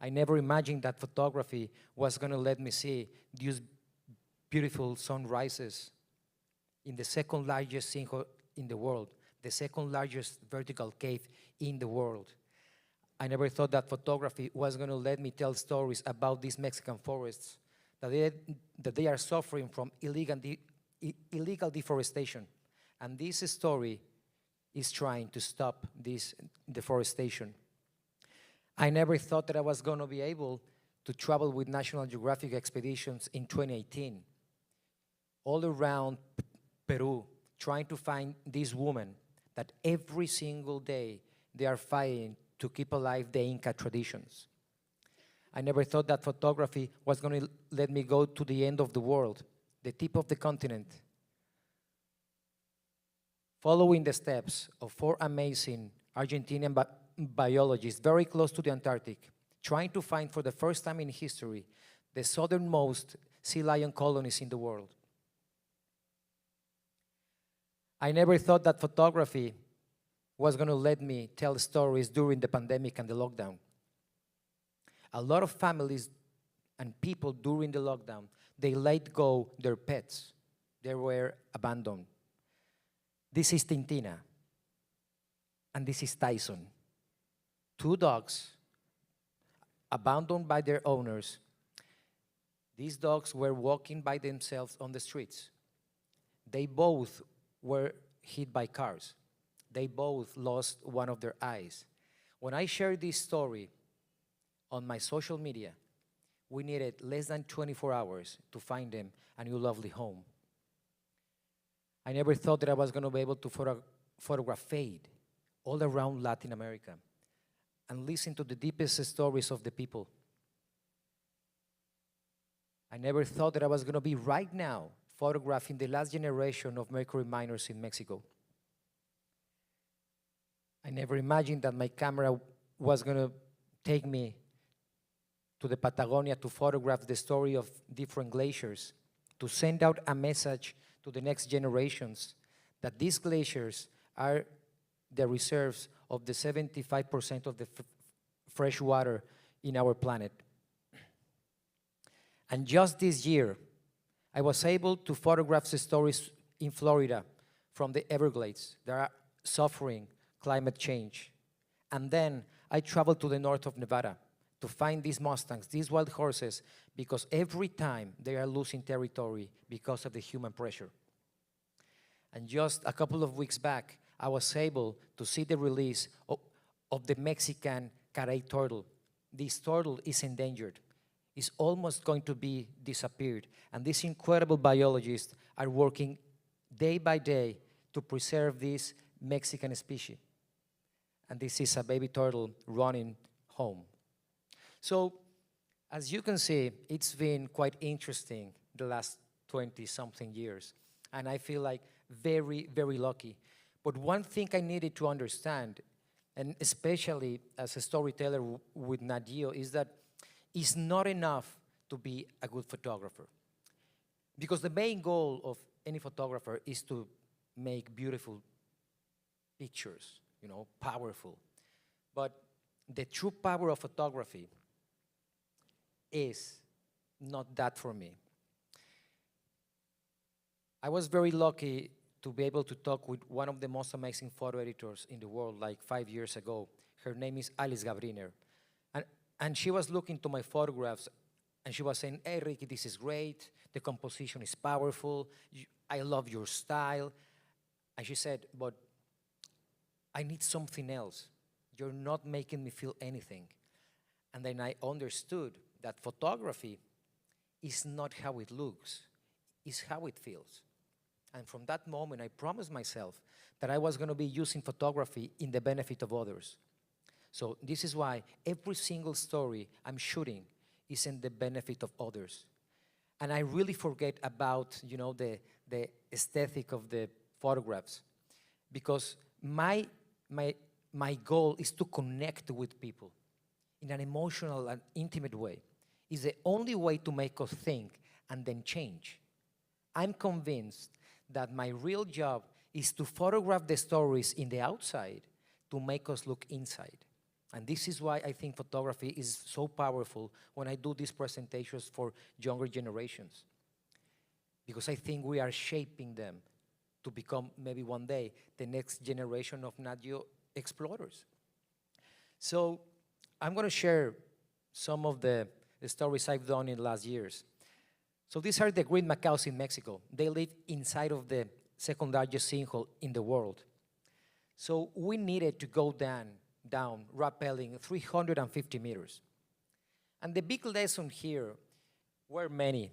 I never imagined that photography was going to let me see these beautiful sunrises in the second largest sinkhole in the world, the second largest vertical cave in the world. I never thought that photography was going to let me tell stories about these Mexican forests, that they are suffering from illegal deforestation. And this story is trying to stop this deforestation. I never thought that I was going to be able to travel with National Geographic expeditions in 2018, all around Peru, trying to find these women that every single day they are fighting to keep alive the Inca traditions. I never thought that photography was going to let me go to the end of the world, the tip of the continent, following the steps of 4 amazing Argentinian biologists very close to the Antarctic, trying to find for the first time in history the southernmost sea lion colonies in the world. I never thought that photography was going to let me tell stories during the pandemic and the lockdown. A lot of families and people during the lockdown, they let go their pets. They were abandoned. This is Tintina, and this is Tyson. 2 dogs abandoned by their owners. These dogs were walking by themselves on the streets. They both were hit by cars. They both lost one of their eyes. When I shared this story on my social media, we needed less than 24 hours to find them a new lovely home. I never thought that I was going to be able to photograph fade all around Latin America and listen to the deepest stories of the people. I never thought that I was going to be right now photographing the last generation of mercury miners in Mexico. I never imagined that my camera was going to take me to the Patagonia to photograph the story of different glaciers, to send out a message to the next generations that these glaciers are the reserves of the 75% of the fresh water in our planet. And just this year, I was able to photograph the stories in Florida from the Everglades that are suffering climate change. And then I traveled to the north of Nevada to find these Mustangs, these wild horses, because every time they are losing territory because of the human pressure. And just a couple of weeks back, I was able to see the release of the Mexican caray turtle. This turtle is endangered. It's almost going to be disappeared. And these incredible biologists are working day by day to preserve this Mexican species. And this is a baby turtle running home. So, as you can see, it's been quite interesting the last 20-something years. And I feel like very, very lucky. But one thing I needed to understand, and especially as a storyteller with Nat Geo, is that it's not enough to be a good photographer. Because the main goal of any photographer is to make beautiful pictures, powerful. But the true power of photography is not that for me. I was very lucky to be able to talk with one of the most amazing photo editors in the world, like 5 years ago. Her name is Alice Gabriner. And she was looking to my photographs, and she was saying, "Hey, Ricky, this is great. The composition is powerful. I love your style." And she said, "But I need something else. You're not making me feel anything." And then I understood that photography is not how it looks, it's how it feels. And from that moment, I promised myself that I was going to be using photography in the benefit of others. So this is why every single story I'm shooting is in the benefit of others. And I really forget about, the aesthetic of the photographs, because my goal is to connect with people in an emotional and intimate way. It's the only way to make us think and then change. I'm convinced that my real job is to photograph the stories in the outside to make us look inside. And this is why I think photography is so powerful when I do these presentations for younger generations. Because I think we are shaping them to become maybe one day the next generation of Nat Geo explorers. So I'm going to share some of the stories I've done in the last years. So these are the green macaws in Mexico. They live inside of the second largest sinkhole in the world. So we needed to go down rappelling 350 meters. And the big lesson here were many.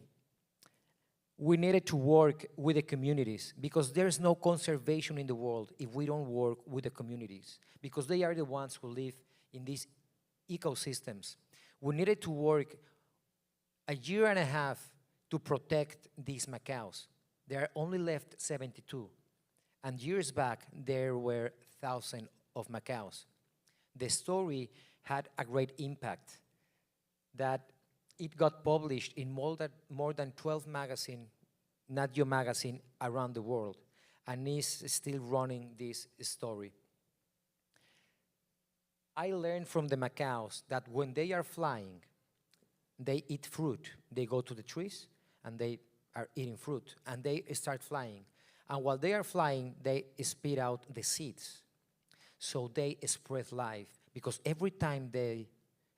We needed to work with the communities because there's no conservation in the world if we don't work with the communities, because they are the ones who live in these ecosystems. We needed to work a year and a half to protect these macaws. There are only left 72. And years back, there were thousands of macaws. The story had a great impact that it got published in more than 12 magazines, Nat Geo magazine around the world, and is still running this story. I learned from the macaws that when they are flying, they eat fruit. They go to the trees and they are eating fruit and they start flying. And while they are flying, they spit out the seeds. So they spread life because every time they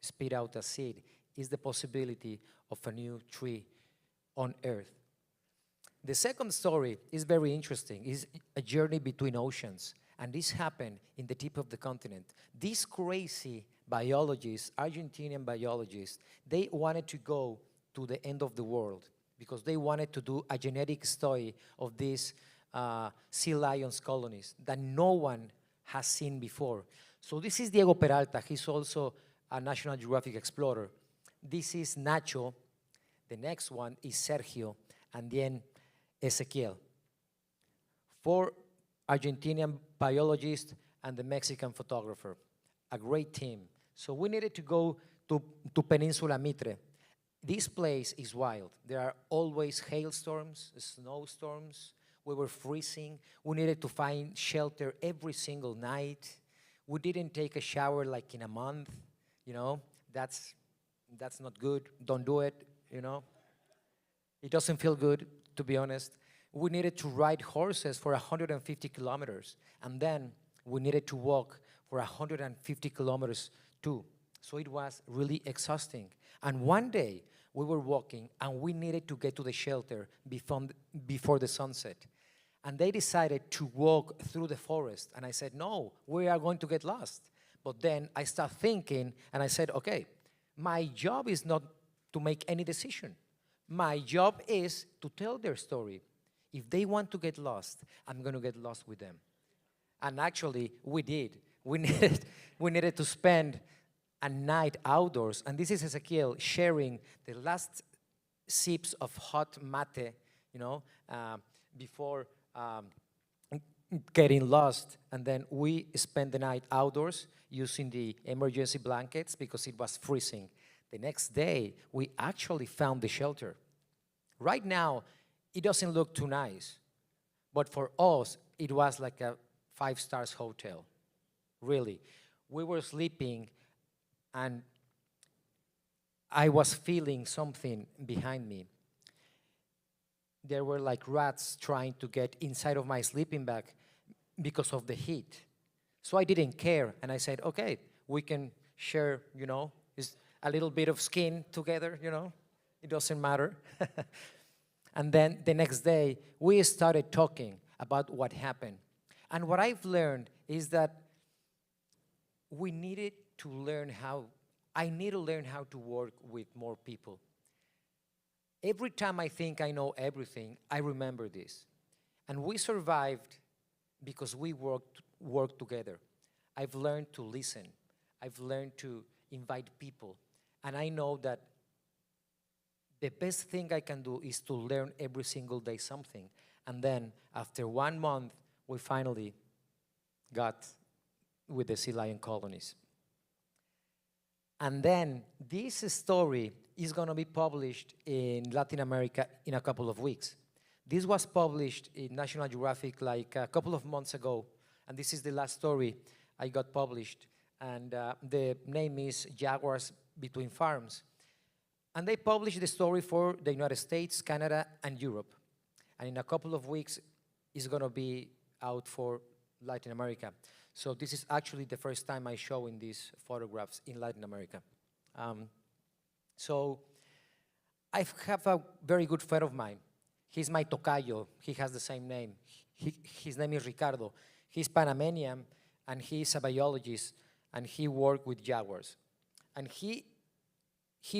spit out a seed is the possibility of a new tree on Earth. The second story is very interesting. It's a journey between oceans. And this happened in the tip of the continent. These crazy biologists, Argentinian biologists, they wanted to go to the end of the world because they wanted to do a genetic study of these sea lions colonies that no one has seen before. So this is Diego Peralta. He's also a National Geographic explorer. This is Nacho. The next one is Sergio, and then Ezequiel. 4 Argentinian biologists and the Mexican photographer. A great team. So we needed to go to Peninsula Mitre. This place is wild. There are always hailstorms, snowstorms. We were freezing. We needed to find shelter every single night. We didn't take a shower like in a month. You know, that's not good. Don't do it, you know. It doesn't feel good, to be honest. We needed to ride horses for 150 kilometers, and then we needed to walk for 150 kilometers too. So it was really exhausting. And one day, we were walking, and we needed to get to the shelter before the sunset. And they decided to walk through the forest, and I said, no, we are going to get lost. But then I started thinking, and I said, okay, my job is not to make any decision. My job is to tell their story. If they want to get lost, I'm going to get lost with them. And actually, we did. We needed to spend a night outdoors. And this is Ezequiel sharing the last sips of hot mate, you know, before getting lost. And then we spent the night outdoors using the emergency blankets because it was freezing. The next day, we actually found the shelter. Right now, it doesn't look too nice, but for us, it was like a 5-star hotel, really. We were sleeping, and I was feeling something behind me. There were like rats trying to get inside of my sleeping bag because of the heat. So I didn't care, and I said, okay, we can share, you know, a little bit of skin together, you know, it doesn't matter. And then the next day, we started talking about what happened. And what I've learned is that we needed to learn I need to learn how to work with more people. Every time I think I know everything, I remember this. And we survived because we worked together. I've learned to listen. I've learned to invite people. And I know that the best thing I can do is to learn every single day something. And then after 1 month, we finally got with the sea lion colonies. And then this story is going to be published in Latin America in a couple of weeks. This was published in National Geographic like a couple of months ago. And this is the last story I got published. and the name is Jaguars Between Farms. And they published the story for the United States, Canada, and Europe. And in a couple of weeks, it's going to be out for Latin America. So this is actually the first time I show in these photographs in Latin America. So I have a very good friend of mine. He's my tocayo. He has the same name. His name is Ricardo. He's Panamanian, and he's a biologist, and he worked with jaguars. And he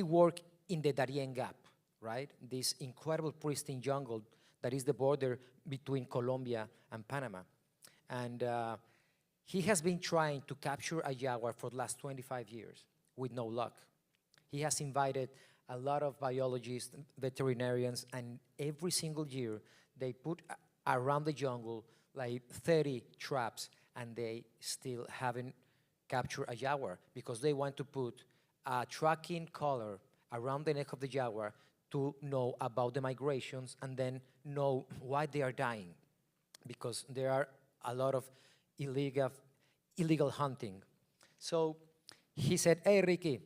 worked in the Darien Gap, right? This incredible pristine jungle that is the border between Colombia and Panama. And he has been trying to capture a jaguar for the last 25 years with no luck. He has invited a lot of biologists, veterinarians, and every single year they put around the jungle like 30 traps, and they still haven't captured a jaguar because they want to put a tracking collar around the neck of the jaguar to know about the migrations and then know why they are dying, because there are a lot of illegal hunting. So he said, hey, Ricky,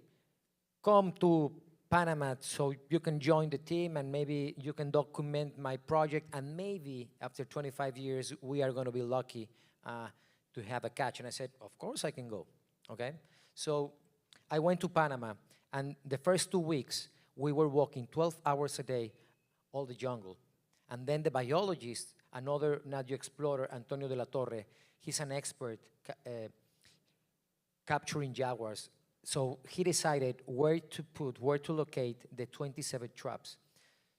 come to Panama so you can join the team and maybe you can document my project, and maybe after 25 years we are going to be lucky to have a catch. And I said, of course I can go, okay? So I went to Panama, and the first 2 weeks we were walking 12 hours a day, all the jungle. And then the biologist, another Nat Geo explorer, Antonio de la Torre, he's an expert capturing jaguars. So he decided where to locate the 27 traps.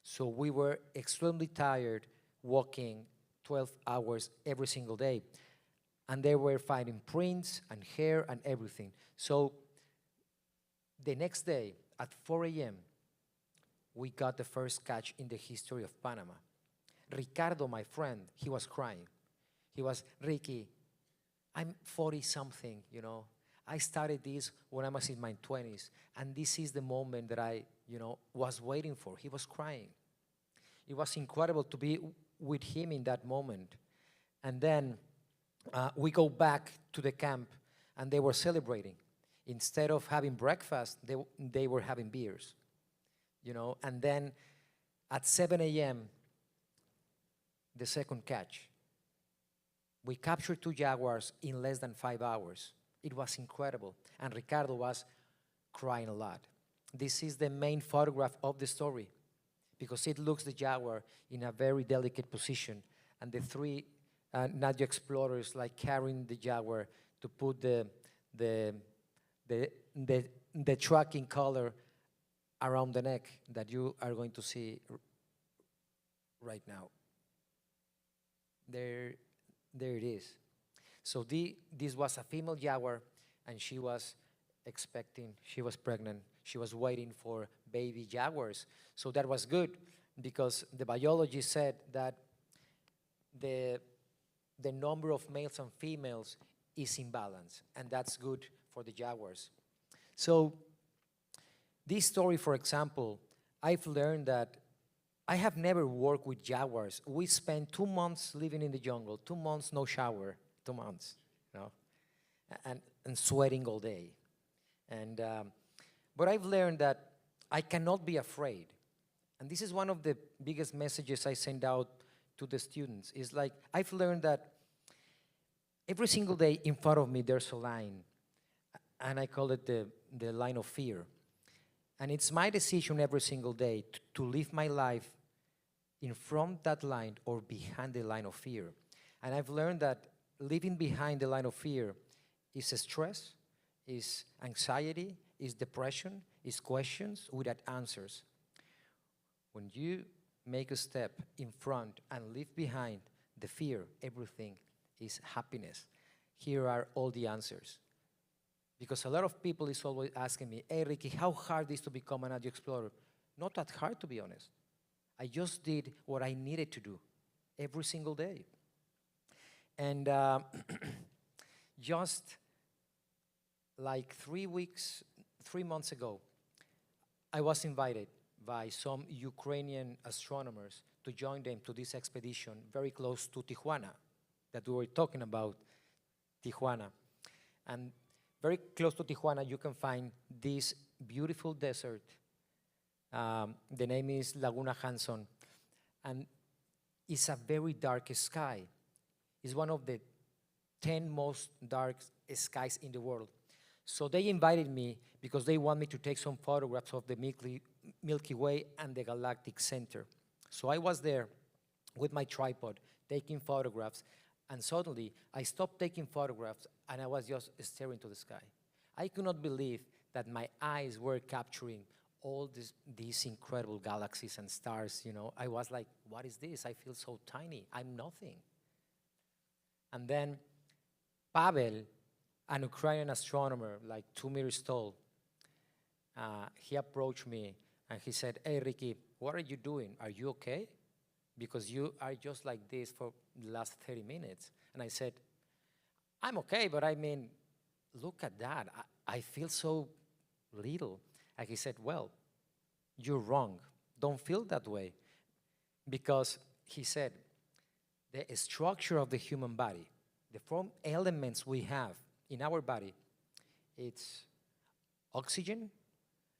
So we were extremely tired walking 12 hours every single day. And they were finding prints and hair and everything. So the next day at 4 a.m., we got the first catch in the history of Panama. Ricardo, my friend, he was crying. He was, Ricky, I'm 40-something, you know. I started this when I was in my 20s, and this is the moment that I, was waiting for. He was crying. It was incredible to be with him in that moment. And then we go back to the camp, and they were celebrating. Instead of having breakfast, they were having beers, And then at 7 a.m., the second catch. We captured 2 jaguars in less than 5 hours. It was incredible, and Ricardo was crying a lot. This is the main photograph of the story because it looks the jaguar in a very delicate position, and the 3 Nat Geo explorers like carrying the jaguar to put the tracking collar around the neck that you are going to see right now. There it is. So this was a female jaguar, and she was expecting, she was pregnant, she was waiting for baby jaguars. So that was good because the biologist said that the number of males and females is in balance, and that's good for the jaguars. So this story, for example, I've learned that I have never worked with jaguars. We spent 2 months living in the jungle, 2 months no shower, 2 months, and sweating all day. And but I've learned that I cannot be afraid. And this is one of the biggest messages I send out to the students. Is like I've learned that every single day in front of me there's a line, and I call it the line of fear. And it's my decision every single day to live my life in front of that line or behind the line of fear. And I've learned that living behind the line of fear is stress, is anxiety, is depression, is questions without answers. When you make a step in front and leave behind the fear, everything is happiness. Here are all the answers. Because a lot of people is always asking me, hey, Ricky, how hard is to become an Nat Geo explorer? Not that hard, to be honest. I just did what I needed to do every single day. And just like 3 months ago, I was invited by some Ukrainian astronomers to join them to this expedition very close to Tijuana, that we were talking about, Tijuana. And very close to Tijuana, you can find this beautiful desert. The name is Laguna Hanson, and it's a very dark sky. It's one of the 10 most dark skies in the world. So they invited me because they want me to take some photographs of the Milky Way and the galactic center. So I was there with my tripod taking photographs, and suddenly I stopped taking photographs and I was just staring to the sky. I could not believe that my eyes were capturing all these incredible galaxies and stars, you know. I was like, what is this? I feel so tiny. I'm nothing. And then Pavel, an Ukrainian astronomer, like 2 meters tall, he approached me and he said, hey, Ricky, what are you doing? Are you okay? Because you are just like this for the last 30 minutes. And I said, I'm okay, but I mean, look at that. I feel so little. And he said, well, you're wrong. Don't feel that way. Because he said, the structure of the human body, the 4 elements we have in our body, it's oxygen,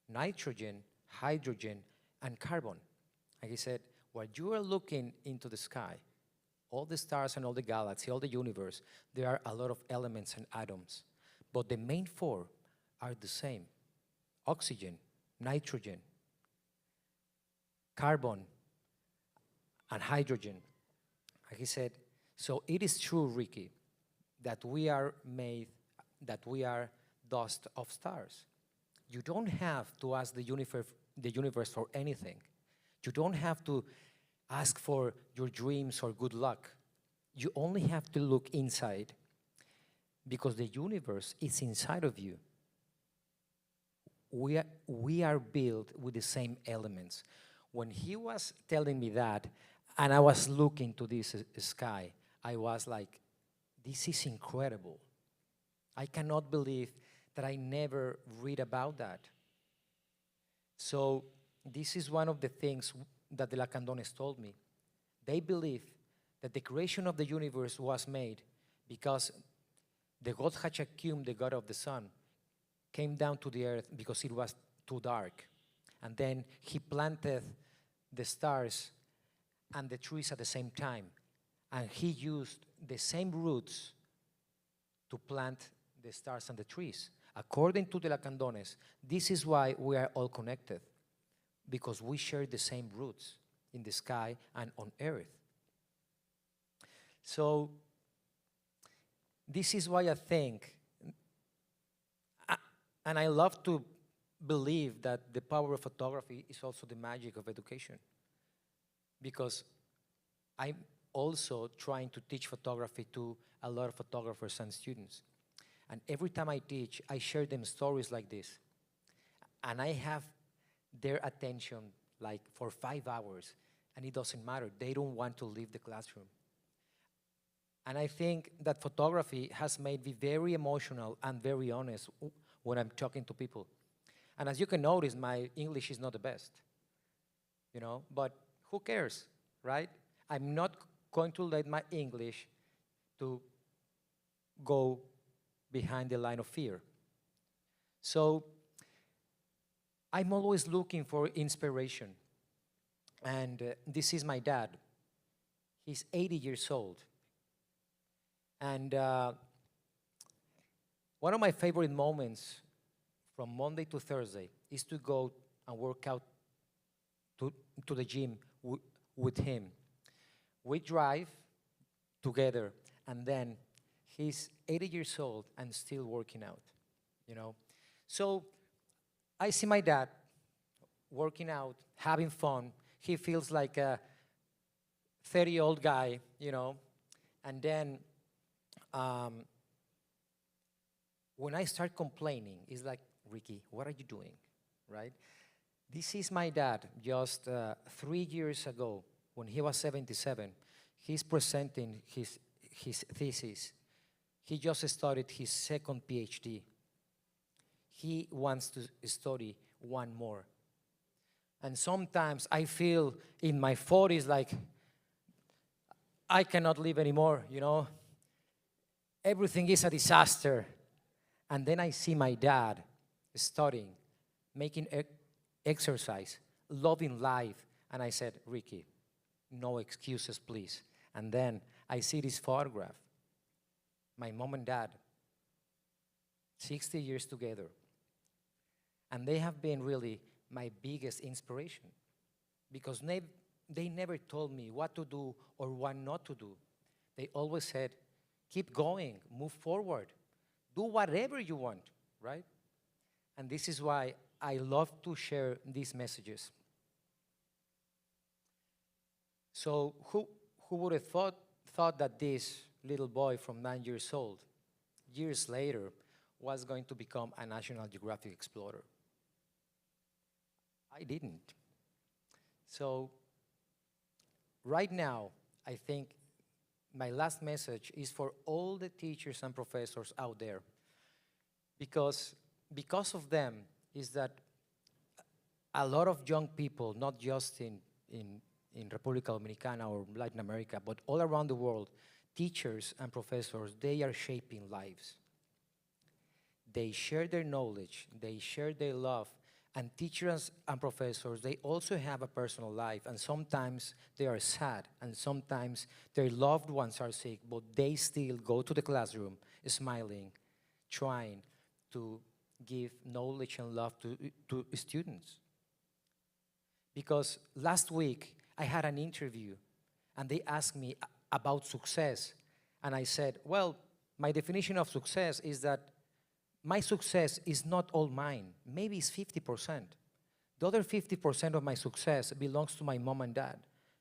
nitrogen, hydrogen, and carbon. And he said, while you are looking into the sky, all the stars and all the galaxy, all the universe, there are a lot of elements and atoms. But the main 4 are the same: oxygen, nitrogen, carbon, and hydrogen. And he said, so it is true, Ricky, that we are dust of stars. You don't have to ask the universe for anything. You don't have to ask for your dreams or good luck. You only have to look inside, because the universe is inside of you. We are built with the same elements. When he was telling me that, and I was looking to this sky, I was like, this is incredible. I cannot believe that I never read about that. So this is one of the things that the Lacandones told me. They believe that the creation of the universe was made because the god Hachakyum, the god of the sun, came down to the earth because it was too dark. And then he planted the stars and the trees at the same time. And he used the same roots to plant the stars and the trees. According to the Lacandones, this is why we are all connected, because we share the same roots in the sky and on earth. So this is why I think, and I love to believe that the power of photography is also the magic of education, because I'm also trying to teach photography to a lot of photographers and students. And every time I teach, I share them stories like this. And I have their attention like for 5 hours, and it doesn't matter. They don't want to leave the classroom. And I think that photography has made me very emotional and very honest when I'm talking to people. And as you can notice, my English is not the best, you know, but who cares, right? I'm not going to let my English to go behind the line of fear. So I'm always looking for inspiration. And this is my dad. He's 80 years old. And one of my favorite moments from Monday to Thursday is to go and work out to the gym with him. We drive together, and then he's 80 years old and still working out, you know. So I see my dad working out, having fun. He feels like a 30-year-old guy, you know. And then when I start complaining, it's like, Ricky, what are you doing, right? This is my dad just 3 years ago, when he was 77. He's presenting his thesis. He just started his second PhD. He wants to study one more. And sometimes I feel in my 40s like I cannot live anymore, you know. Everything is a disaster. And then I see my dad studying, making exercise, loving life. And I said, Ricky, no excuses, please. And then I see this photograph. My mom and dad, 60 years together. And they have been really my biggest inspiration because they never told me what to do or what not to do. They always said, keep going, move forward, do whatever you want, right? And this is why I love to share these messages. So who would have thought that this little boy from 9 years old, years later, was going to become a National Geographic explorer? I didn't. So right now, I think my last message is for all the teachers and professors out there, because of them is that a lot of young people, not just in República Dominicana or Latin America, but all around the world, teachers and professors, they are shaping lives. They share their knowledge, they share their love, and teachers and professors, they also have a personal life, and sometimes they are sad, and sometimes their loved ones are sick, but they still go to the classroom smiling, trying to give knowledge and love to students. Because last week, I had an interview, and they asked me about success, and I said, well, my definition of success is that my success is not all mine. Maybe it's 50%. The other 50% of my success belongs to my mom and dad,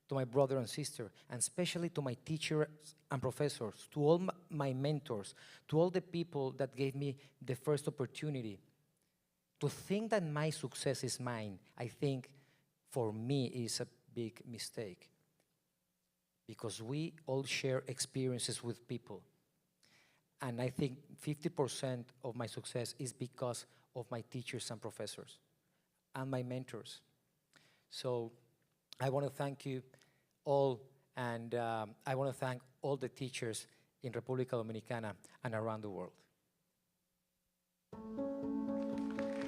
to my brother and sister, and especially to my teachers and professors, to all my mentors, to all the people that gave me the first opportunity. To think that my success is mine, I think, for me, is a big mistake. Because we all share experiences with people. And I think 50% of my success is because of my teachers and professors and my mentors. So I want to thank you all, and I want to thank all the teachers in República Dominicana and around the world.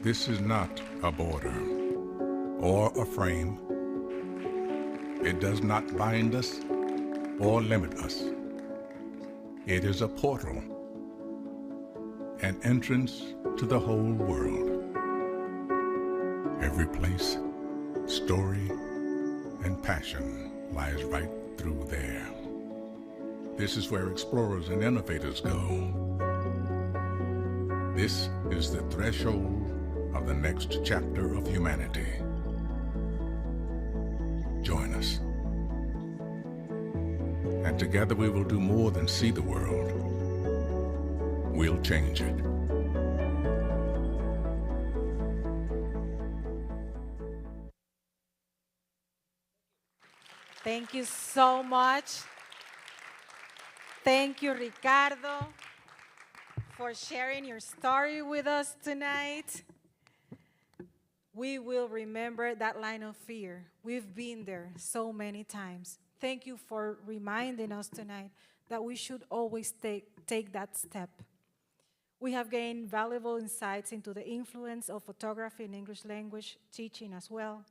This is not a border or a frame. It does not bind us or limit us. It is a portal, an entrance to the whole world. Every place, story, and passion lies right through there. This is where explorers and innovators go. This is the threshold of the next chapter of humanity. Join us. And together we will do more than see the world. We'll change it. Thank you so much. Thank you, Ricardo, for sharing your story with us tonight. We will remember that line of fear. We've been there so many times. Thank you for reminding us tonight that we should always take that step. We have gained valuable insights into the influence of photography in English language teaching as well.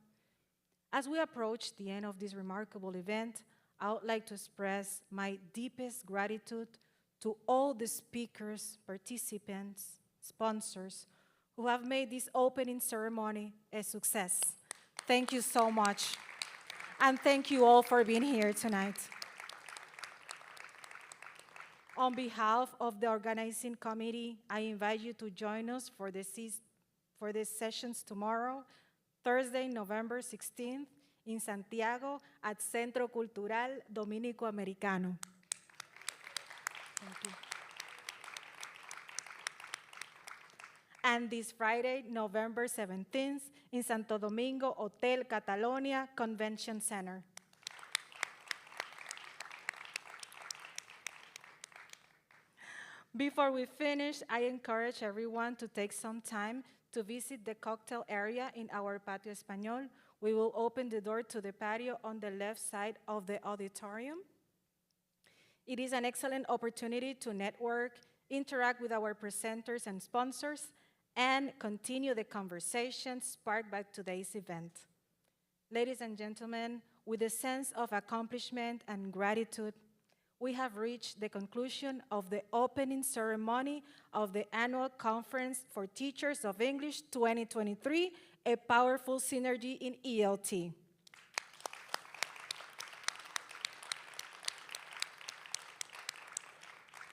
As we approach the end of this remarkable event, I would like to express my deepest gratitude to all the speakers, participants, sponsors, who have made this opening ceremony a success. Thank you so much. And thank you all for being here tonight. On behalf of the organizing committee, I invite you to join us for these sessions tomorrow, Thursday, November 16th, in Santiago at Centro Cultural Dominico Americano. Thank you. And this Friday, November 17th, in Santo Domingo Hotel Catalonia Convention Center. Before we finish, I encourage everyone to take some time to visit the cocktail area in our Patio Español. We will open the door to the patio on the left side of the auditorium. It is an excellent opportunity to network interact with our presenters and sponsors, and continue the conversation sparked by today's event. Ladies and gentlemen, with a sense of accomplishment and gratitude, we have reached the conclusion of the opening ceremony of the Annual Conference for Teachers of English 2023, A Powerful Synergy in ELT.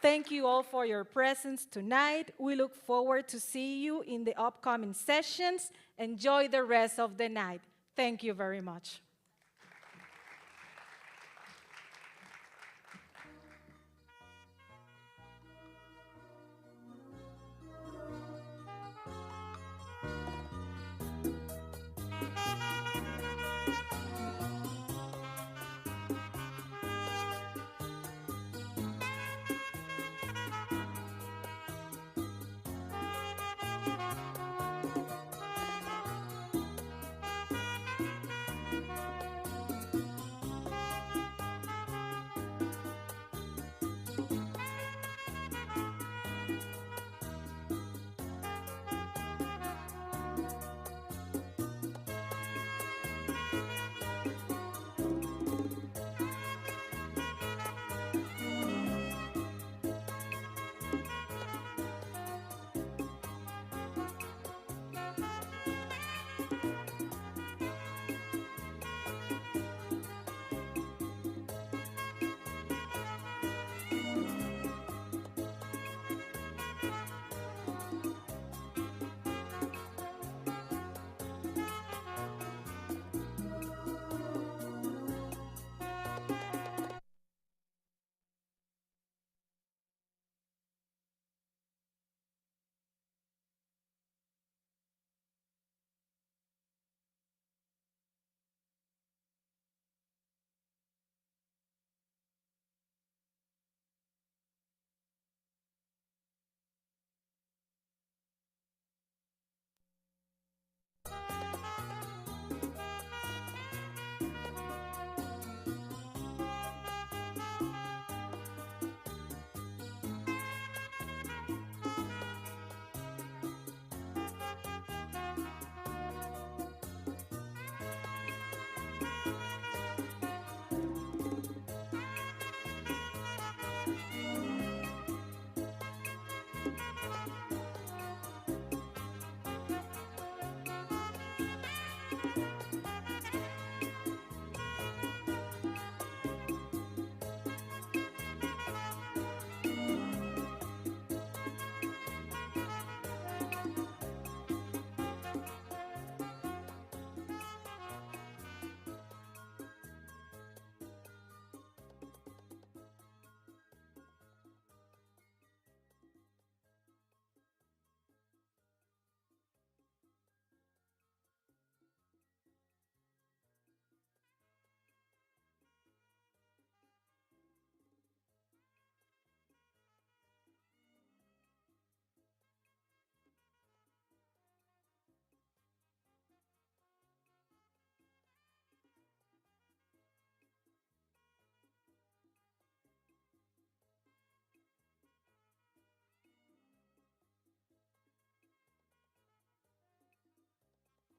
Thank you all for your presence tonight. We look forward to see you in the upcoming sessions. Enjoy the rest of the night. Thank you very much.